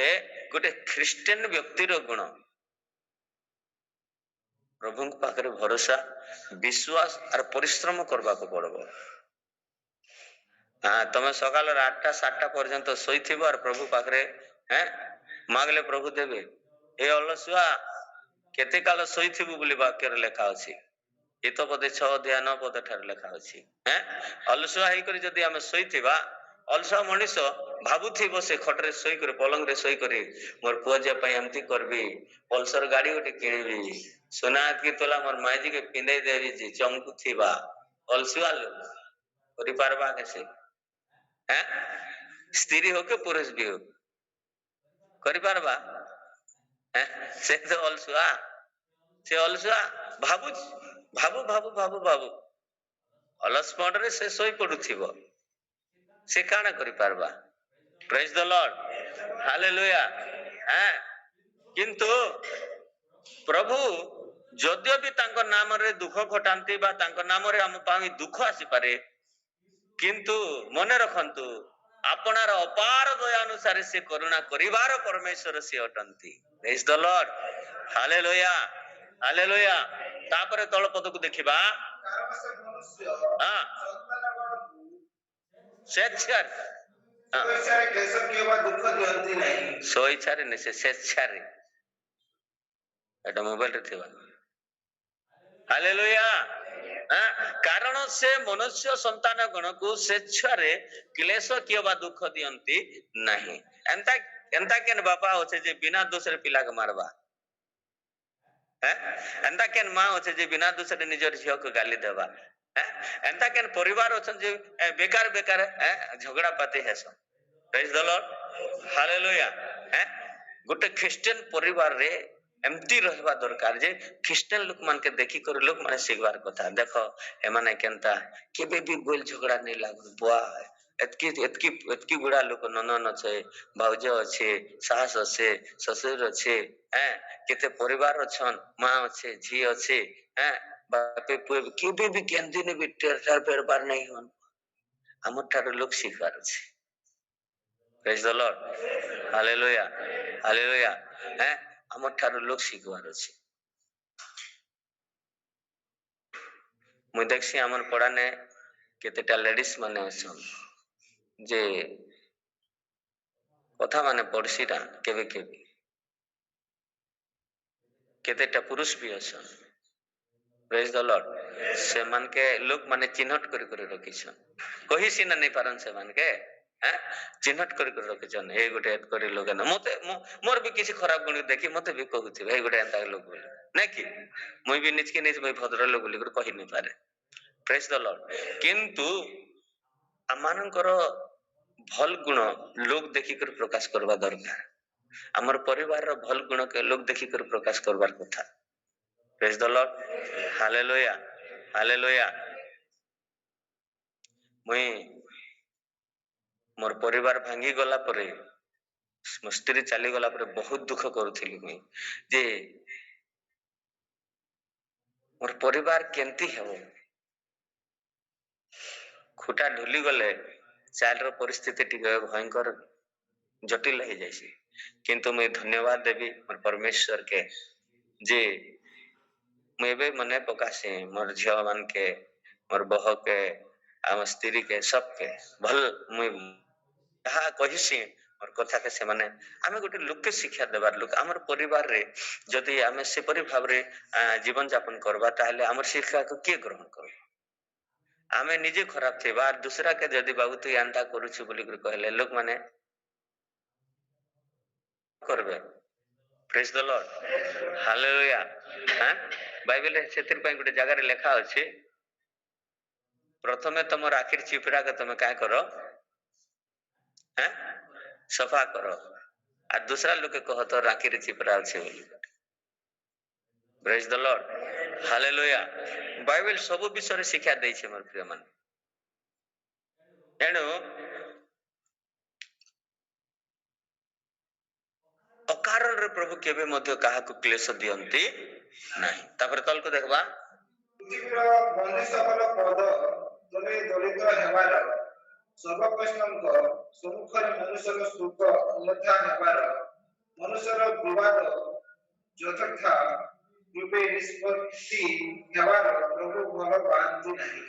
ଗୋଟେ ଖ୍ରୀଷ୍ଟିଆନ ବ୍ୟକ୍ତିର ଗୁଣ ପ୍ରଭୁଙ୍କ ପାଖରେ ଭରସା, ବିଶ୍ୱାସ ଆଉ ପରିଶ୍ରମ କରିବାକୁ ପଡିବ। ତମେ ସକାଳ 8ଟା 7ଟା ପର୍ଯ୍ୟନ୍ତ ଶୋଇଥିବ ଆଉ ପ୍ରଭୁ ପାଖରେ ମାଗିଲେ ପ୍ରଭୁ ଦେବେ। ଏ ଅଳସୁଆ, କେତେ କାଳ ଶୋଇଥିବୁ ବୋଲି ବାକ୍ୟରେ ଲେଖା ଅଛି। ହିତୋପଦେ 6 ଅଧ୍ୟାୟ 9 ପଦ ଠାରୁ ଲେଖା ଅଛି। ଅଳସୁଆ ହେଇକରି ଯଦି ଆମେ ଶୋଇଥିବା, ଅଳସୁଆ ମଣିଷ ଭାବୁଥିବ ସେ ଖଟରେ ଶୋଇକରି, ପଲଙ୍ଗରେ ଶୋଇକରି, ମୋର ପୁଅ ଝିଅ ପାଇଁ ଏମିତି କରିବି, ପଲ୍ସର ଗାଡି ଗୋଟେ କିଣିବି, ସୁନା କି ତୋଲା ମୋର ମାଇଜିକେ ପିନ୍ଧେଇ ଦେବି, ଯେ ଚମକୁଥିବା। ଅଳସୁଆ ଲୋକ କରିପାରବା କେ ସେ? ସ୍ତ୍ରୀ ହଉ କି ପୁରୁଷ ବି ହଉ, କରିପାରବା? ସେ ତ ଅଳସୁଆ। ସେ ଅଳସୁଆ ଭାବୁ ଅଲସପଣରେ ସେ ଶୋଇ ପଡୁଥିବ, ସେ କାଣା କରିପାରବା? ପ୍ରେଜ୍ ଦ ଲର୍ଡ। ହାଲେଲୁୟା। କିନ୍ତୁ ପ୍ରଭୁ ଯଦିଓ ବି ତାଙ୍କ ନାମରେ ଦୁଃଖ ଘଟାନ୍ତି ବା ତାଙ୍କ ନାମରେ ଆମ ପାଇଁ ଦୁଃଖ ଆସିପାରେ, କିନ୍ତୁ ମନେ ରଖନ୍ତୁ ଆପଣାର ଅପାର ଦୟା ଅନୁସାରେ ସେ କରୁଣା କରିବାର ପରମେଶ୍ୱର ସିଏ ଅଟନ୍ତି। ପ୍ରେଜ୍ ଦ ଲର୍ଡ, ହାଲେଲୁୟା ହାଲେଲୁୟା। ତାପରେ ତଳ ପଦକୁ ଦେଖିବା। କାରଣ ସେ ମନୁଷ୍ୟ ହଁ, ସନ୍ତାନମାନଙ୍କୁ ସ୍ୱଇଚ୍ଛାରେ ହଁ, ସ୍ୱଇଚ୍ଛାରେ କ୍ଲେଶ କିମ୍ବା ଦୁଃଖ ଦିଅନ୍ତି ନାହିଁ। ସ୍ୱଇଚ୍ଛାରେ ନୁହେଁ, ସେ ସ୍ୱେଚ୍ଛାରେ। ଏଟା ମୋବାଇଲରେ ଥିବା। ହାଲେଲୁୟା। କାରଣ ସେ ମନୁଷ୍ୟ ସନ୍ତାନ ଗଣକୁ ସ୍ୱେଚ୍ଛାରେ କ୍ଲେଶ କିମ୍ବା ଦୁଃଖ ଦିଅନ୍ତି ନାହିଁ। ଏନ୍ତା ଏନ୍ତା କେନ୍ ବାପା ଅଛେ ଯେ ବିନା ଦୋଷରେ ପିଲାକୁ ମାରବା? ଏନ୍ତା କେନ୍ ମା ଅଛେ ଯେ ବିନା ଦୋଷରେ ନିଜର ଝିଅକୁ ଗାଲି ଦେବା? ଏନ୍ତା କେନ୍ ପରିବାର ଅଛନ୍ ଯେ ବେକାର ବେକାର ଝଗଡ଼ା ପାତି ହେସନ୍? ପ୍ରେଜ୍ ଦ ଲର୍ଡ, ହାଲେଲୁୟା। ଗୋଟେ ଖ୍ରୀଷ୍ଟିୟାନ ପରିବାରରେ ଏମିତି ରହିବା ଦରକାର ଯେ ଖ୍ରୀଷ୍ଟିୟାନ ଲୋକମାନଙ୍କୁ ଦେଖିକରି ଲୋକମାନେ ଶିଖବାର କଥା। ଦେଖ ଏମାନେ କେନ୍ତା କେବେ ବି ଗୋଲ ଝଗଡ଼ା ନେଇ ଲାଗୁ। ବୁଆ ଏତକି ଗୁଡ଼ା ଲୋକ ନନନ ଅଛେ, ଭାଉଜ ଅଛେ, ଶାଶ ଅଛେ, ଶ୍ୱଶୁର ଅଛେ, କେତେ ପରିବାର ଅଛନ୍, ମା ଅଛେ, ଝି ଅଛେ, ବାପେ ପୁଅ କେବେ ବି କେନ୍ଦିନ ବି ଟେରଟାର ବେରବାର ନାଇଁ ହନ୍। ଆମର ଠାରୁ ଲୋକ ଶିଖବାର ଅଛି। ପ୍ରେଜ୍ ଦ ଲର୍ଡ, ହାଲେଲୁୟା ହାଲେଲୁୟା। ଆମର ଠାରୁ ଲୋକ ଶିଖବାର ଅଛି। ମୁଁ ଦେଖସି ଆମର ପଡ଼ାନେ କେତେଟା ଲେଡିସ୍ ମାନେ ଅଛନ୍ ଯେ କଥା ମାନେ ପଡ଼ଶୀଟା କେବେ କେବେ କେତେଟା ପୁରୁଷ ବି ଅଛନ୍। ପ୍ରେଜ୍ ଦ ଲର୍ଡ, ସେମାନକେ ଲୋକ ମାନେ ଚିହ୍ନଟ କରି କରି ରଖିଛନ୍। କହି ସିନା ନେଇ ପାରନ୍ ସେମାନକେ, ଚିହ୍ନଟ କରି କରି ରଖିଛନ୍। ଏଇ ଗୋଟେ କରି ଲୋକ ନା ମତେ ମୋର ବି କିଛି ଖରାପ ଗୁଣ ଦେଖି ମତେ ବି କହୁଥିବେ ଏଇ ଗୋଟେ ଏନ୍ତା ଲୋକ ବୋଲି, ନାଇଁ କି? ମୁଇଁ ବି ନିଜକେ ନିଜ ମୁଇଁ ଭଦ୍ର ଲୋକ ବୋଲି କରି କହି ନେଇ ପାରେ। ପ୍ରେଜ୍ ଦ ଲର୍ଡ। କିନ୍ତୁ ଆମମାନଙ୍କର ଭଲ ଗୁଣ ଲୋକ ଦେଖିକରି ପ୍ରକାଶ କରିବା ଦରକାର। ଆମର ପରିବାରର ଭଲ ଗୁଣକେ ଲୋକ ଦେଖିକରି ପ୍ରକାଶ କରବାର କଥା। ପ୍ରେଜ୍ ଦ ଲର୍ଡ, ହାଲେଲୁୟା ହାଲେଲୁୟା। ମୁଇଁ ମୋର ପରିବାର ଭାଙ୍ଗି ଗଲା ପରେ, ମୋ ସ୍ତ୍ରୀ ଚାଲିଗଲା ପରେ ବହୁତ ଦୁଃଖ କରୁଥିଲି ମୁଇଁ ଯେ ମୋର ପରିବାର କେମିତି ହେବ। খুঁটা ঢুলি গলে ଚାଇଲ୍ଡର ପରିସ୍ଥିତି ଟିକେ ଭୟଙ୍କର ଜଟିଳ ହେଇଯାଇଛି। କିନ୍ତୁ ମୁଇଁ ଧନ୍ୟବାଦ ଦେବି ମୋର ପରମେଶ୍ୱର କେ ଯେ ମୁଁ ଏବେ ମନେ ପକାସି ମୋର ଝିଅ ମାନକେ, ମୋର ବହକେ, ଆମ ସ୍ତ୍ରୀ କେ ସବକେ ଭଲ ମୁଇଁ ଯାହା କହିସି ମୋର କଥାକେ ସେମାନେ ଆମେ ଗୋଟେ ଲୋକେ ଶିକ୍ଷା ଦେବାର ଲୋକ। ଆମର ପରିବାରରେ ଯଦି ଆମେ ସେପରି ଭାବରେ ଜୀବନ ଯାପନ କରିବା ତାହେଲେ ଆମର ଶିକ୍ଷାକୁ କିଏ ଗ୍ରହଣ କରିବ? ଆମେ ନିଜେ ଖରାପ ଥିବା আর दूसरा के ଯଦି ବାବୁ ତୁ ଏନ୍ତା କରୁଛୁ ବୋଲି କହିଲେ ଲୋକମାନେ করবে। ପ୍ରେଜ୍ ଦ ଲର୍ଡ, ହାଲେଲୁୟା। ବାଇବେଲରେ ସେଥିପାଇଁ ଗୋଟେ ଜାଗାରେ ଲେଖା ଅଛି, ପ୍ରଥମେ ତମର ଆଖିର ଚିପିରାକେ ତମେ କାଁ କର, ସଫା କର, আর दूसरा ଲୋକେ କହ ତୋର ଆଖିରେ ଚିପିରା ଅଛି ବୋଲି। ପ୍ରେଜ୍ ଦ ଲର୍ଡ, ହାଲେଲୁୟା। ବାଇବେଲ ସବୁ ବିଷୟରେ ଶିକ୍ଷା ଦେଇଛି ମୋର ପ୍ରିୟ ମାନେ। ଏଣୁ ଅକାରଣରେ ପ୍ରଭୁ କେବେ ମଧ୍ୟ କାହାକୁ କ୍ଲେଶ ଦିଅନ୍ତି ନାହିଁ। ତାପରେ ତଳକୁ ଦେଖବା, ପୃଥିବୀର ବନ୍ଦି ସକଳ ପଦ ତଳେ ଦଳିତ ହେବାର ସର୍ବକୃଷ୍ଣଙ୍କ ସମ୍ମୁଖରେ ମନୁଷ୍ୟର ସୁଖ ଅନ୍ୟଥା ହେବାର ମନୁଷ୍ୟର ବିବାଦ ଯଥାର୍ଥ ରୂପେ ନିଷ୍ପତ୍ତି ହେବାର ପ୍ରଭୁ ଭଲ ପାଆନ୍ତି ନାହିଁ।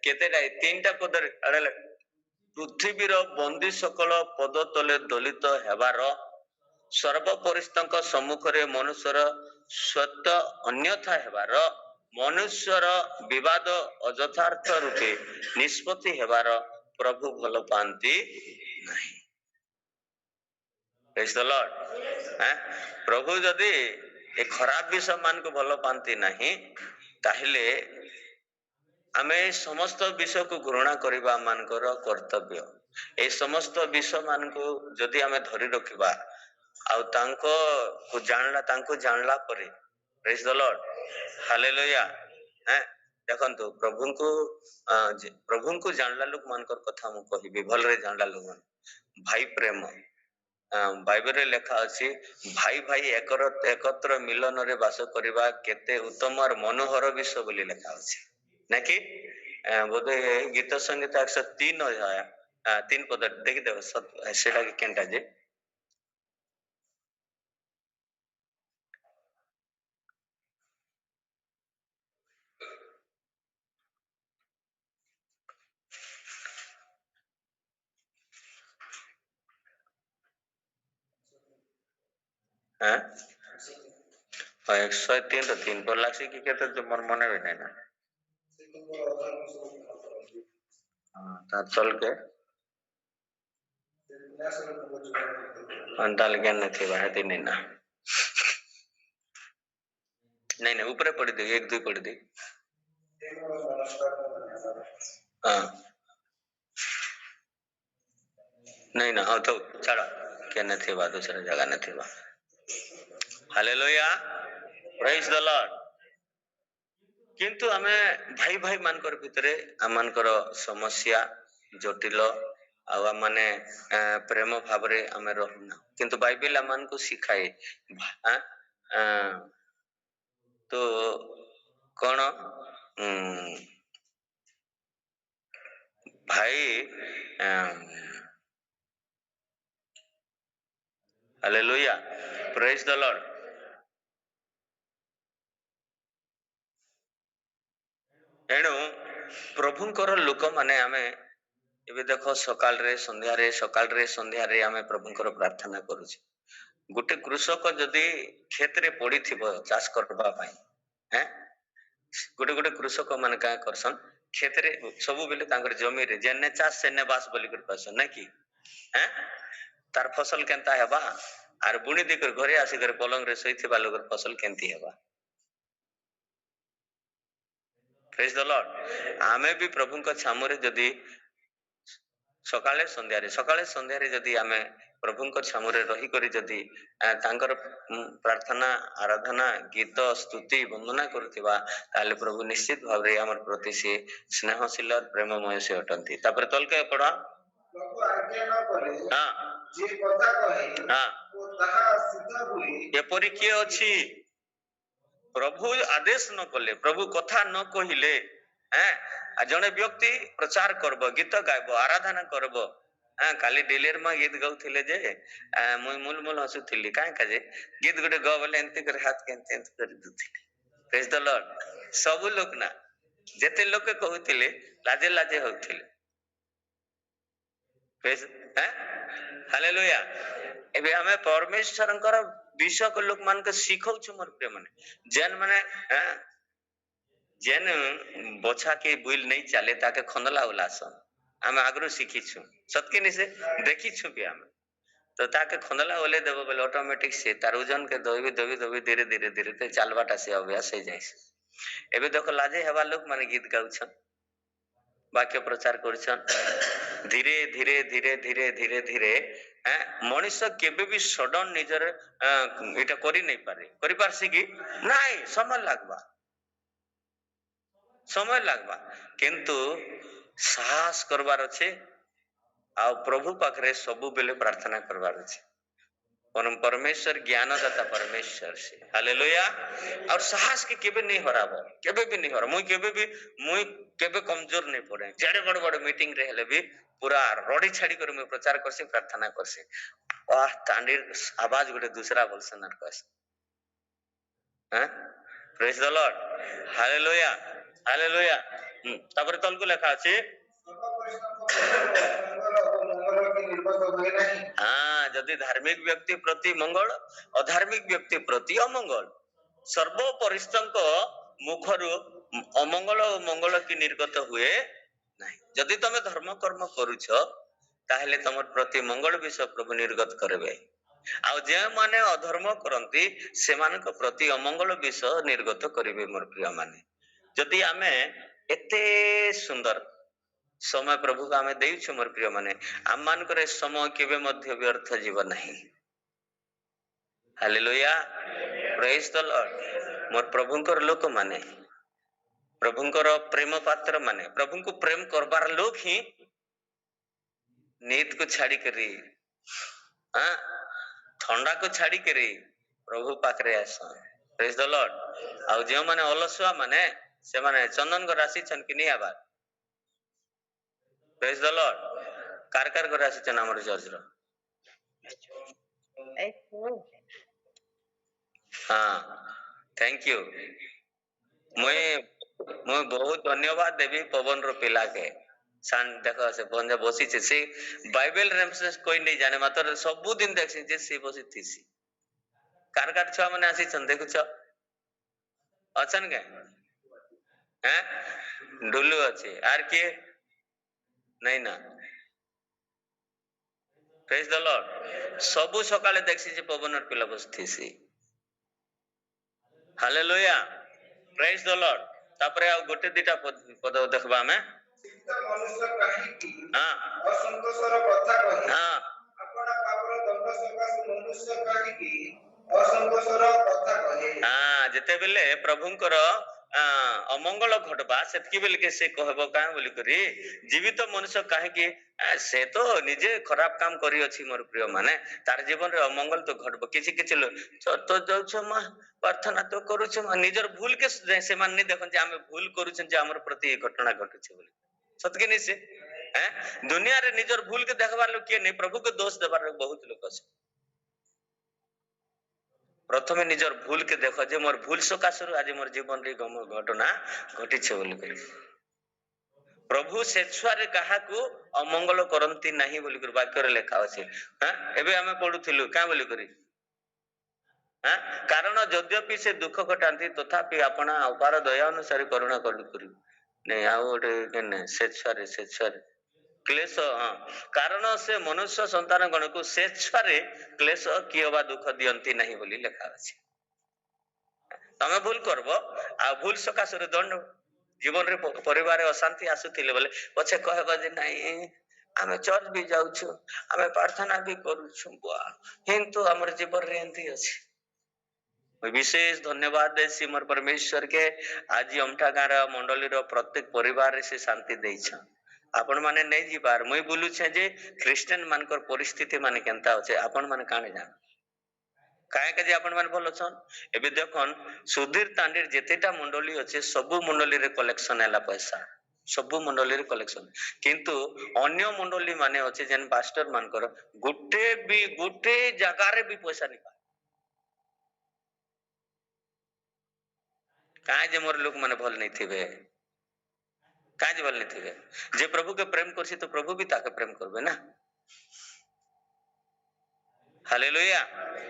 କେତେଟା ତିନିଟା ପଦରେ ପୃଥିବୀର ବନ୍ଦୀ ସକଳ ପଦ ତଳେ ଦଳିତ ହେବାର ସର୍ବପରିସ୍ଥଙ୍କ ସମ୍ମୁଖରେ ମନୁଷ୍ୟର ସତ୍ୟ ଅନ୍ୟଥା ହେବାର ମନୁଷ୍ୟର ବିବାଦ ଅଯଥାର୍ଥ ରୂପେ ନିଷ୍ପତ୍ତି ହେବାର ପ୍ରଭୁ ଭଲ ପାଆନ୍ତି ନାହିଁ। ପ୍ରେଜ୍ ଦ ଲର୍ଡ। ପ୍ରଭୁ ଯଦି ଏ ଖରାପ ବିଷୟ ମାନଙ୍କୁ ଭଲ ପାଆନ୍ତି ନାହିଁ ତାହେଲେ ଆମେ ସମସ୍ତ ବିଷୟକୁ ଘୃଣା କରିବା ମାନଙ୍କର କର୍ତ୍ତବ୍ୟ। ଏ ସମସ୍ତ ବିଷୟ ମାନଙ୍କୁ ଯଦି ଆମେ ଧରି ରଖିବା ଆଉ ତାଙ୍କୁ ଜାଣିଲା ପରେ, ପ୍ରେଜ୍ ଦ ଲର୍ଡ, ହାଲେଲୁୟା। ଦେଖନ୍ତୁ ପ୍ରଭୁଙ୍କୁ ଜାଣିଲା ଲୋକ ମାନଙ୍କର କଥା ମୁଁ କହିବି। ଭଲରେ ଜାଣିଲା ଲୋକ ଭାଇ ପ୍ରେମ, बाइबल रे लेखा अछि भाई भाई एकत्र मिलन रे वास करिबा केते उत्तम और मनोहर विषय बोली लेखा अछि नाकि बोधे गीत संगीत 103 अध्याय 3 पद देखि देबो सेटा के केनटा जे हां 103 रो 3 पर लासी कि केते जो मन मने भी नहीं ना हां ता चल के अंताल ज्ञान नहीं बा हेती नहीं ना नहीं ऊपर पढ़ दे 1 2 पढ़ दे हां नहीं ना तो छाड़ा क्या नहीं बा दूसरा जगह नहीं बा हालेलुया प्रेज द लॉर्ड किंतु आमे भाई भाई मानकर भितरे आमानकर समस्या जटिल आ माने प्रेम भाव रे आमे रहना किंतु बाइबल आमान को सिखाए तो कौन भाई हालेलुया प्रेज द लॉर्ड एणु प्रभुंकर लोक माने आमे एबे देखो सकाल रे संध्या रे आमे प्रभुंकर प्रार्थना करूछ गोटे कृषक जदि खेत रे पड़ी थिबो चाष करबा पई हैं गोटे गोटे कृषक माने का करसन खेत रे सब बेले तांकर जमी रे जेने चाष सेने बास बोली कर कहसन ना कि हैं तार फसल केनता हेबा आर बुणी दिकर घरे आसी कर पलंग रे सहिथिबा लोगर फसल केनती हेबा प्रेज द लॉर्ड आमे भी प्रभु को छामुरे जदि सकाळे संध्या रे जदि आमे प्रभु को छामुरे रही करी जदि तांकर प्रार्थना आराधना गीत स्तुति वंदना करथिबा ताले प्रभु निश्चित भाव रे हमर प्रति से स्नेहशील और प्रेममय से अटंती तापर तलके पढा प्रभु आज्ञा न करे हां जे कथा कहे हां ओ ताहा सिद्ध बोली एपरि के अछि प्रभु आदेश न कले प्रभु कथा न कहिले हैं जने व्यक्ति प्रचार करबो गीत गायबो आराधना करबो काली डिलेर में गीत गाउथिले जे मुई मूल मूल हसुथिली काहे काजे गीत गुटे ग बोले एंती कर हाथ केंते कर दुथिले प्रेज द लॉर्ड सब लोग ना जेते लोग के कहउथिले लाजे लाजे होथिले प्रेज हालेलुया एबे हमें परमेश्वरंकर विषय को लोक मान के सिखौ छु मोर प्रिय माने जेन माने जेन बोछा के बुइल नहीं चले ताके खंदला उलासन आमे आगरो सीखी छु सतके नि से देखी छु कि आमे तो ताके खंदला ओले देबो बोले ऑटोमेटिक से तार ओजन के दबी दबी दबी धीरे धीरे धीरे ते चालबाटा से अभ्यास हो जाय एबे देखो लाजे हेबा लोक माने गीत गाउ छन वाक्य प्रचार करछन धीरे धीरे धीरे धीरे धीरे धीरे मनुष्य केबे भी सडन निजर एटा करि नहीं पारे करि पारसी कि नाही समय लागबा किंतु साहस करबार छे आ प्रभु पाखरे सबु बेले प्रार्थना करबार छे परमेश्वर ज्ञानदाता परमेश्वर से हालेलुया और साहस के केबे नहीं हराबो केबे भी नहीं हरा मुई केबे कमजोर नहीं पड़े जेडे बड़ बड़ मीटिंग रे हेले भी पूरा रडी छाडी कर मैं प्रचार करसी प्रार्थना करसी वाह तांडीर आवाज गुटे दूसरा बोलसन और कहस हैं praise the lord hallelujah hallelujah तापर तलको लेखा अछि हाँ जदि धार्मिक व्यक्ति प्रति मंगल अधार्मिक व्यक्ति प्रति अमंगल सर्वपरिस्तंक मुखरु अमंगल और मंगल की निर्गत हुए नहीं जदि तमे धर्म कर्म करूछ ताहेले तमर प्रति मंगल विषय प्रभु निर्गत करबे आ जे माने अधर्म करंती सेमानक प्रति अमंगल विषय निर्गत करिवे मोर प्रिय माने जदि आमे एते सुंदर समय प्रभु को आमे देइछु मोर प्रिय माने आम मान करे समय केबे मध्य व्यर्थ जीवन नहीं हालेलुया प्रेज द लॉर्ड मोर प्रभुंकर लोक माने प्रभुंकर प्रेम पात्र माने प्रभु को प्रेम करबार लोक ही नीत को छाड़ी करी थंडा को छाड़ी करे प्रभु पाखरे आस प्रेज द लॉर्ड आउ जो माने अलसुआ माने से माने चंदन को राशि छन कि नहीं आबार प्रेज द लॉर्ड कार को राशि छन हमर चर्च रो हाँ थैंक यू मुई बहुत धन्यवाद देवी पवन रो पिला के सान देखो से बंदे बसी छे से बाइबल रेफरेंस कोई नहीं जाने मात्र सब दिन देख जे से बसी थीसी कार छुआ माने आसी छन देखु छ अछन के हैं डुलु अछि आर के नहीं ना प्रेज द लॉर्ड सबु सकाळे देखसी जे पवन रो पिला बसी thesis hallelujah praise the Lord तापरे आ गोटे दिटा पद देखबा हमें चित्त मनुष्य काहीकि हां असंतोषर कथा कहि हां अपना पापर दंड सकाश मनुष्य काहीकि असंतोषर कथा कहि हां जते बेले प्रभुंकर अमंगल घटबा सेतकी बेले के से कहबो का बोली करी जीवित मनुष्य काहे कि से तो निजे खराब काम करी अछि मोर प्रिय माने तार जीवन रे अमंगल तो घटबो किछि किछि तो जाउ छ मा प्रार्थना तो करू छ निजर भूल के से मान नहीं देखन जे हम भूल करू छ जे हमर प्रति घटना घटु छ बोली सत के नहीं से हैं दुनिया रे निजर भूल के देखबार लोग के नहीं प्रभु के दोष देबार लोग बहुत लोग अछि प्रथमे निजर भूल के देखो जे मोर भूल सकाशरु आज मोर जीवन रे घटना घटी छ बोली कहि प्रभु सेछुआरे कहा को अमंगल करंती नहीं बोली कर वाक्य रे लिखा अछि हां एबे हमें पढुथिलु का बोली करी हां कारण यद्यपि से दुख कटांती तथापि अपना अपार दया अनुसार करुणा करी नहीं आ ओटे केने सेछुआरे क्लेश कारण से मनुष्य संतान गण को स्वेच्छारे क्लेश कियबा दुख दियंती नहीं बोली लिखा अछि तमे भूल करबो आ भूल सकाशरे दंड जीवन रे परिवार अशांति आसुथिले बोले पछे कहबा जे नहीं आमे चर्च भी जाउ छु आमे प्रार्थना भी करू छु बुआ किंतु हमर जीवन रे एंती अछि विशेष धन्यवाद दे सिमर परमेश्वर के आज अमठा गार मंडली रो प्रत्येक परिवार रे से शांति देई छ आपण माने नहीं जीवार मुई बोलू छे जे क्रिश्चियन मानकर परिस्थिति माने केनता होचे आपण माने काने जान काहे के जे आपण माने भलो छन एबे देखन सुधीर तांडीर जेतेटा मंडली होचे सब मंडली रे कलेक्शन हैला पैसा सब मंडली रे कलेक्शन किंतु अन्य मंडली माने होचे जेन पास्टर मानकर गुटे जगह रे भी पैसा नहीं पाए काहे जे मोर लोग माने भल नहीं थिबे काज बोलने थे जे प्रभु के प्रेम करसी तो प्रभु भी ताके प्रेम करबे ना हालेलुया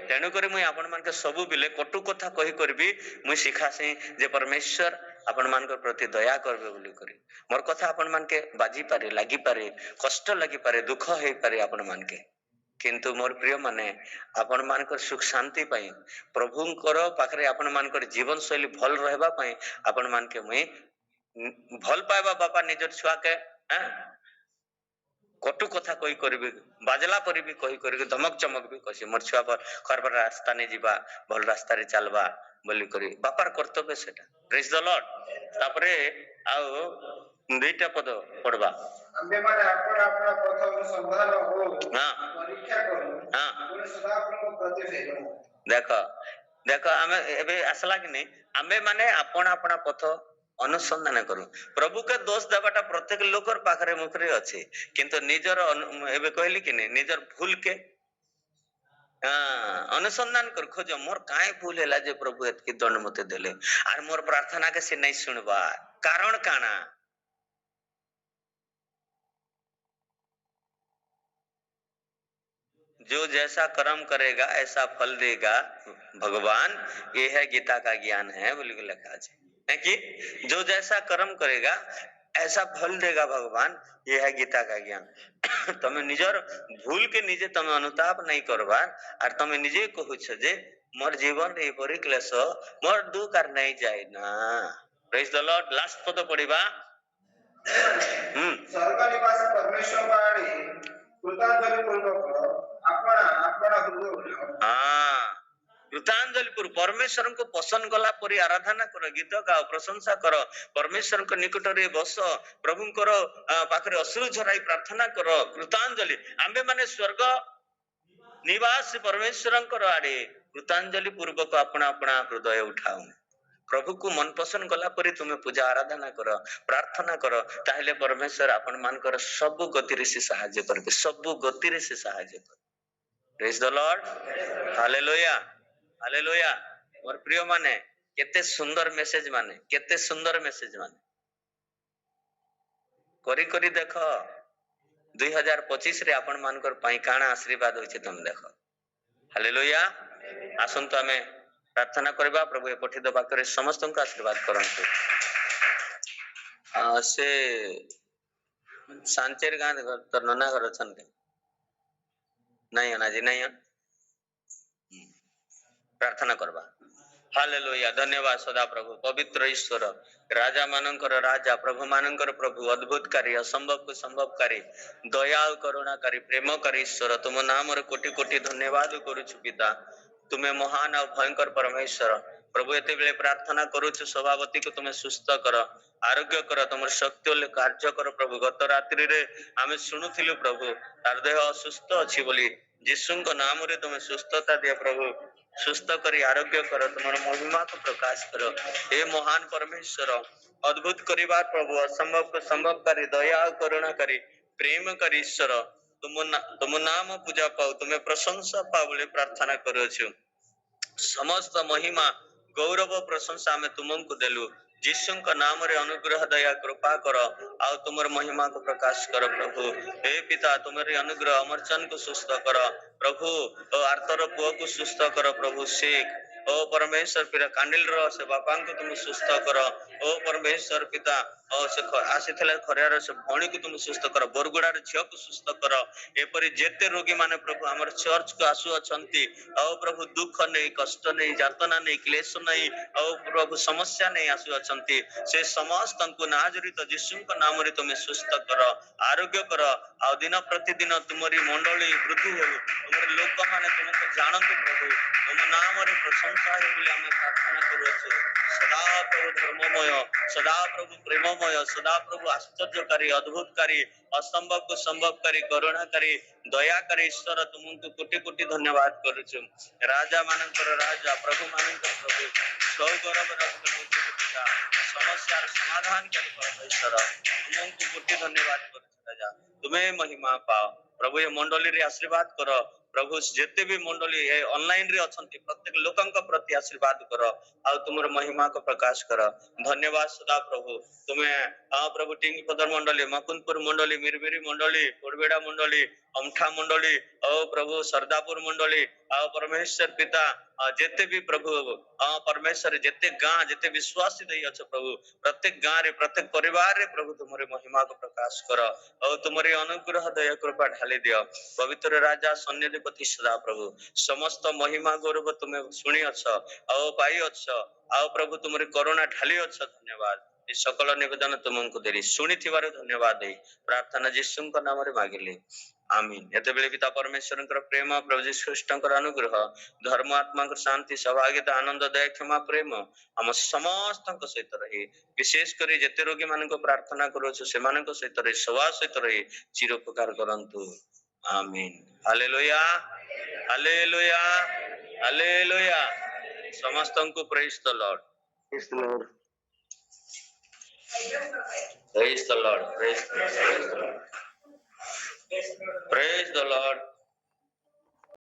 तेनु करे मुई आपण मान के सब बिले कटु कथा कहि करबी मुई सिखासी जे परमेश्वर आपण मान के प्रति दया करबे बोली करी मोर कथा आपण मान के बाजी पारे लागी पारे कष्ट लागी पारे दुख हेई पारे आपण मान के किंतु मोर प्रिय माने आपण मान कर सुख शांति पाई प्रभुंकर पाखरे आपण मान कर जीवन शैली भल रहबा पाई आपण मान के मुई भल पाइबा बापा निजर छुआ के कटु कथा कही करबी बाजला परी भी कही करबी धमक चमक भी कसी मोर छुआ पर खरबर रास्ता ने जीवा भल रास्ता रे चलबा बोली करी बापार कर्तव्य सेटा प्रेज द लॉर्ड तापरे आउ दुईटा पद पढबा आम्बे माने आपण आपन पथ अनुसंधान हो हां परीक्षा करू हां पुणे सदा आपन प्रति फेरो देखो हमें एबे असला कि नहीं आम्बे माने आपण आपन पथ अनुसंधान करू प्रभु के दोष देबाटा प्रत्येक लोकर पाखरे मुखरे अछि किंतु निजर एबे कहली कि नहीं निजर भूल के अनुसंधान कर खोज मोर काहे भूल हैला जे प्रभु एतकी दंड मते देले आर मोर प्रार्थना के से नहीं सुनबा कारण काना जो जैसा कर्म करेगा ऐसा फल देगा भगवान ये है गीता का ज्ञान है बोल के लिखा है कि जो जैसा कर्म करेगा ऐसा फल देगा भगवान ये है गीता का ज्ञान तमे निजर भूल के निजे तमे अनुताप नहीं करबा और तमे निजे कहू छ जे मोर जीवन रे परि क्लेश मोर दुख कर नहीं जाय ना प्रेज द लॉर्ड लास्ट पद पढिबा स्वर्ग निवास परमेश्वर बाणी कृतांजलि पूर्वक आपण हृदय कृतांजलि पूर्व परमेश्वर को पसंद गला परी आराधना करो गीत गाओ प्रशंसा करो परमेश्वर को निकट रे बस प्रभु करो पाखरे अश्रु झराई प्रार्थना करो कृतांजलि आंबे माने स्वर्ग निवासी परमेश्वर आड़े कृतांजलि पूर्वक अपना अपना हृदय उठाऊ प्रभु को मन पसंद गला परी तुम्हें पूजा आराधना कर प्रार्थना कर ताहले परमेश्वर आपण मानकर सब गति रे से सहायता करबे सब गति रे से सहायता कर praise the lord hallelujah hallelujah मोर प्रिय माने केते सुंदर मेसेज माने करी करी देखो 2025 रे आपण मानकर पई काना आशीर्वाद होइछे तुम देखो हालेलुया आसंतो हमें प्रार्थना करबा प्रभु ए पठित वाक्य समस्त को आशीर्वाद करंतु से सांचेर गां तर नना घर छन के नहीं ना जी नहीं प्रार्थना करबा हालेलुया धन्यवाद सदा प्रभु पवित्र ईश्वर राजा मानकर राजा प्रभु मानकर प्रभु अद्भुतकारी असंभव को संभवकारी दयालु करुणाकारी प्रेमकारी ईश्वर तुम नाम रे कोटि कोटि धन्यवाद करूछु पिता तुम्हें महान और भयंकर परमेश्वर प्रभु एते बेले प्रार्थना करूछु सभापति को तुम्हें सुस्थ कर आरोग्य कर तुम शक्ति कार्य कर प्रभु गत रात्रि रे आमे सुनुथिलु प्रभु तार देह असुस्थ अछि बोली यीशु को नाम रे तुम्हें सुस्थता दिया प्रभु सुस्थ करी आरोग्य कर तुम्हारा महिमा को प्रकाश करो हे महान परमेश्वर अद्भुत करिवार प्रभु असंभव को संभव करी दया करुणा करी प्रेम करी ईश्वर तुम नाम पूजा पाओ तुम्हें प्रशंसा पाओ बोले प्रार्थना करो समस्त महिमा गौरव प्रशंसा में तुमको देलु यीशु का नाम रे अनुग्रह दया कृपा करो आओ तुमर महिमा को प्रकाश करो प्रभु हे पिता तुम्हारे अनुग्रह अमरचंद को सुस्थ करो प्रभु आर्तर पुओ को सुस्थ करो प्रभु शेख ओ परमेश्वर पिता कांडिल रो से बापा को तुम सुस्थ करो ओ परमेश्वर पिता ओ से आसीथिला खरियार से भणी को तुम सुस्थ करो बोरगुडार झियो को सुस्थ करो एपरि जेते रोगी माने प्रभु हमर चर्च को आसु अछंती ओ प्रभु दुख नै कष्ट नै यातना नै क्लेश नै ओ प्रभु समस्या नै आसु अछंती से समस्त को नाजरित यीशु को नाम रे तुम सुस्थ करो आरोग्य करो आ दिन प्रतिदिन तुमरी मंडली वृद्धि हो तुमर लोक माने तुमको जानंतु प्रभु तुम नाम रे प्रशंसा हे बोली हम प्रार्थना करू सदा प्रभु धर्ममय सदा प्रभु प्रेममय सदा प्रभु आश्चर्यकारी अद्भुतकारी असंभव को संभवकारी करुणाकारी दयाकारी ईश्वर तुमको कोटि कोटि धन्यवाद करूछु राजा मानकर राजा प्रभु मानकर प्रभु सौ गौरव रक्षा समस्या समाधान कर परमेश्वर तुमको कोटि धन्यवाद करूछु राजा तुम्हें महिमा पाओ प्रभु ये मंडली रे आशीर्वाद करो प्रभु जेते भी मंडली ऑनलाइन रे अछंती प्रत्येक लोकंक प्रति आशीर्वाद करो आ तुमर महिमा को प्रकाश करो धन्यवाद सदा प्रभु तुम्हें प्रभु टिंगी पदर मंडली मकुंदपुर मंडली मिरमिरी मंडली कोड़बेड़ा मंडली अमठा मंडली ओ प्रभु सरदापुर मंडली आ परमेश्वर पिता जेते भी प्रभु परमेश्वर जेते गां जेते विश्वासी दई अछ प्रभु प्रत्येक गां रे प्रत्येक परिवार रे प्रभु तुमरे महिमा को प्रकाश करो और तुमरे अनुग्रह दया कृपा ढाली दियो पवित्र राजा सन्निधिपति सदा प्रभु समस्त महिमा गौरव तुम्हें सुनी अछ और पाई अछ आ प्रभु तुमरे करुणा ढाली अछ धन्यवाद ये सकल निवेदन तुमको देरी सुनी थिबारे धन्यवाद दे प्रार्थना यीशु के नाम रे मांगिले आमीन एते बेले पिता परमेश्वर प्रेम प्रभु जी श्रेष्ठ अनुग्रह धर्म आत्मा शांति सौभाग्यता आनंद दया क्षमा प्रेम हम समस्त सहित रही विशेष कर जेते रोगी मान प्रार्थना करो से सहित रही सभा सहित रही चिरोपकार करंतु आमीन हालेलुया हालेलुया हालेलुया समस्त को praise the Lord praise the Lord praise the Lord praise the Lord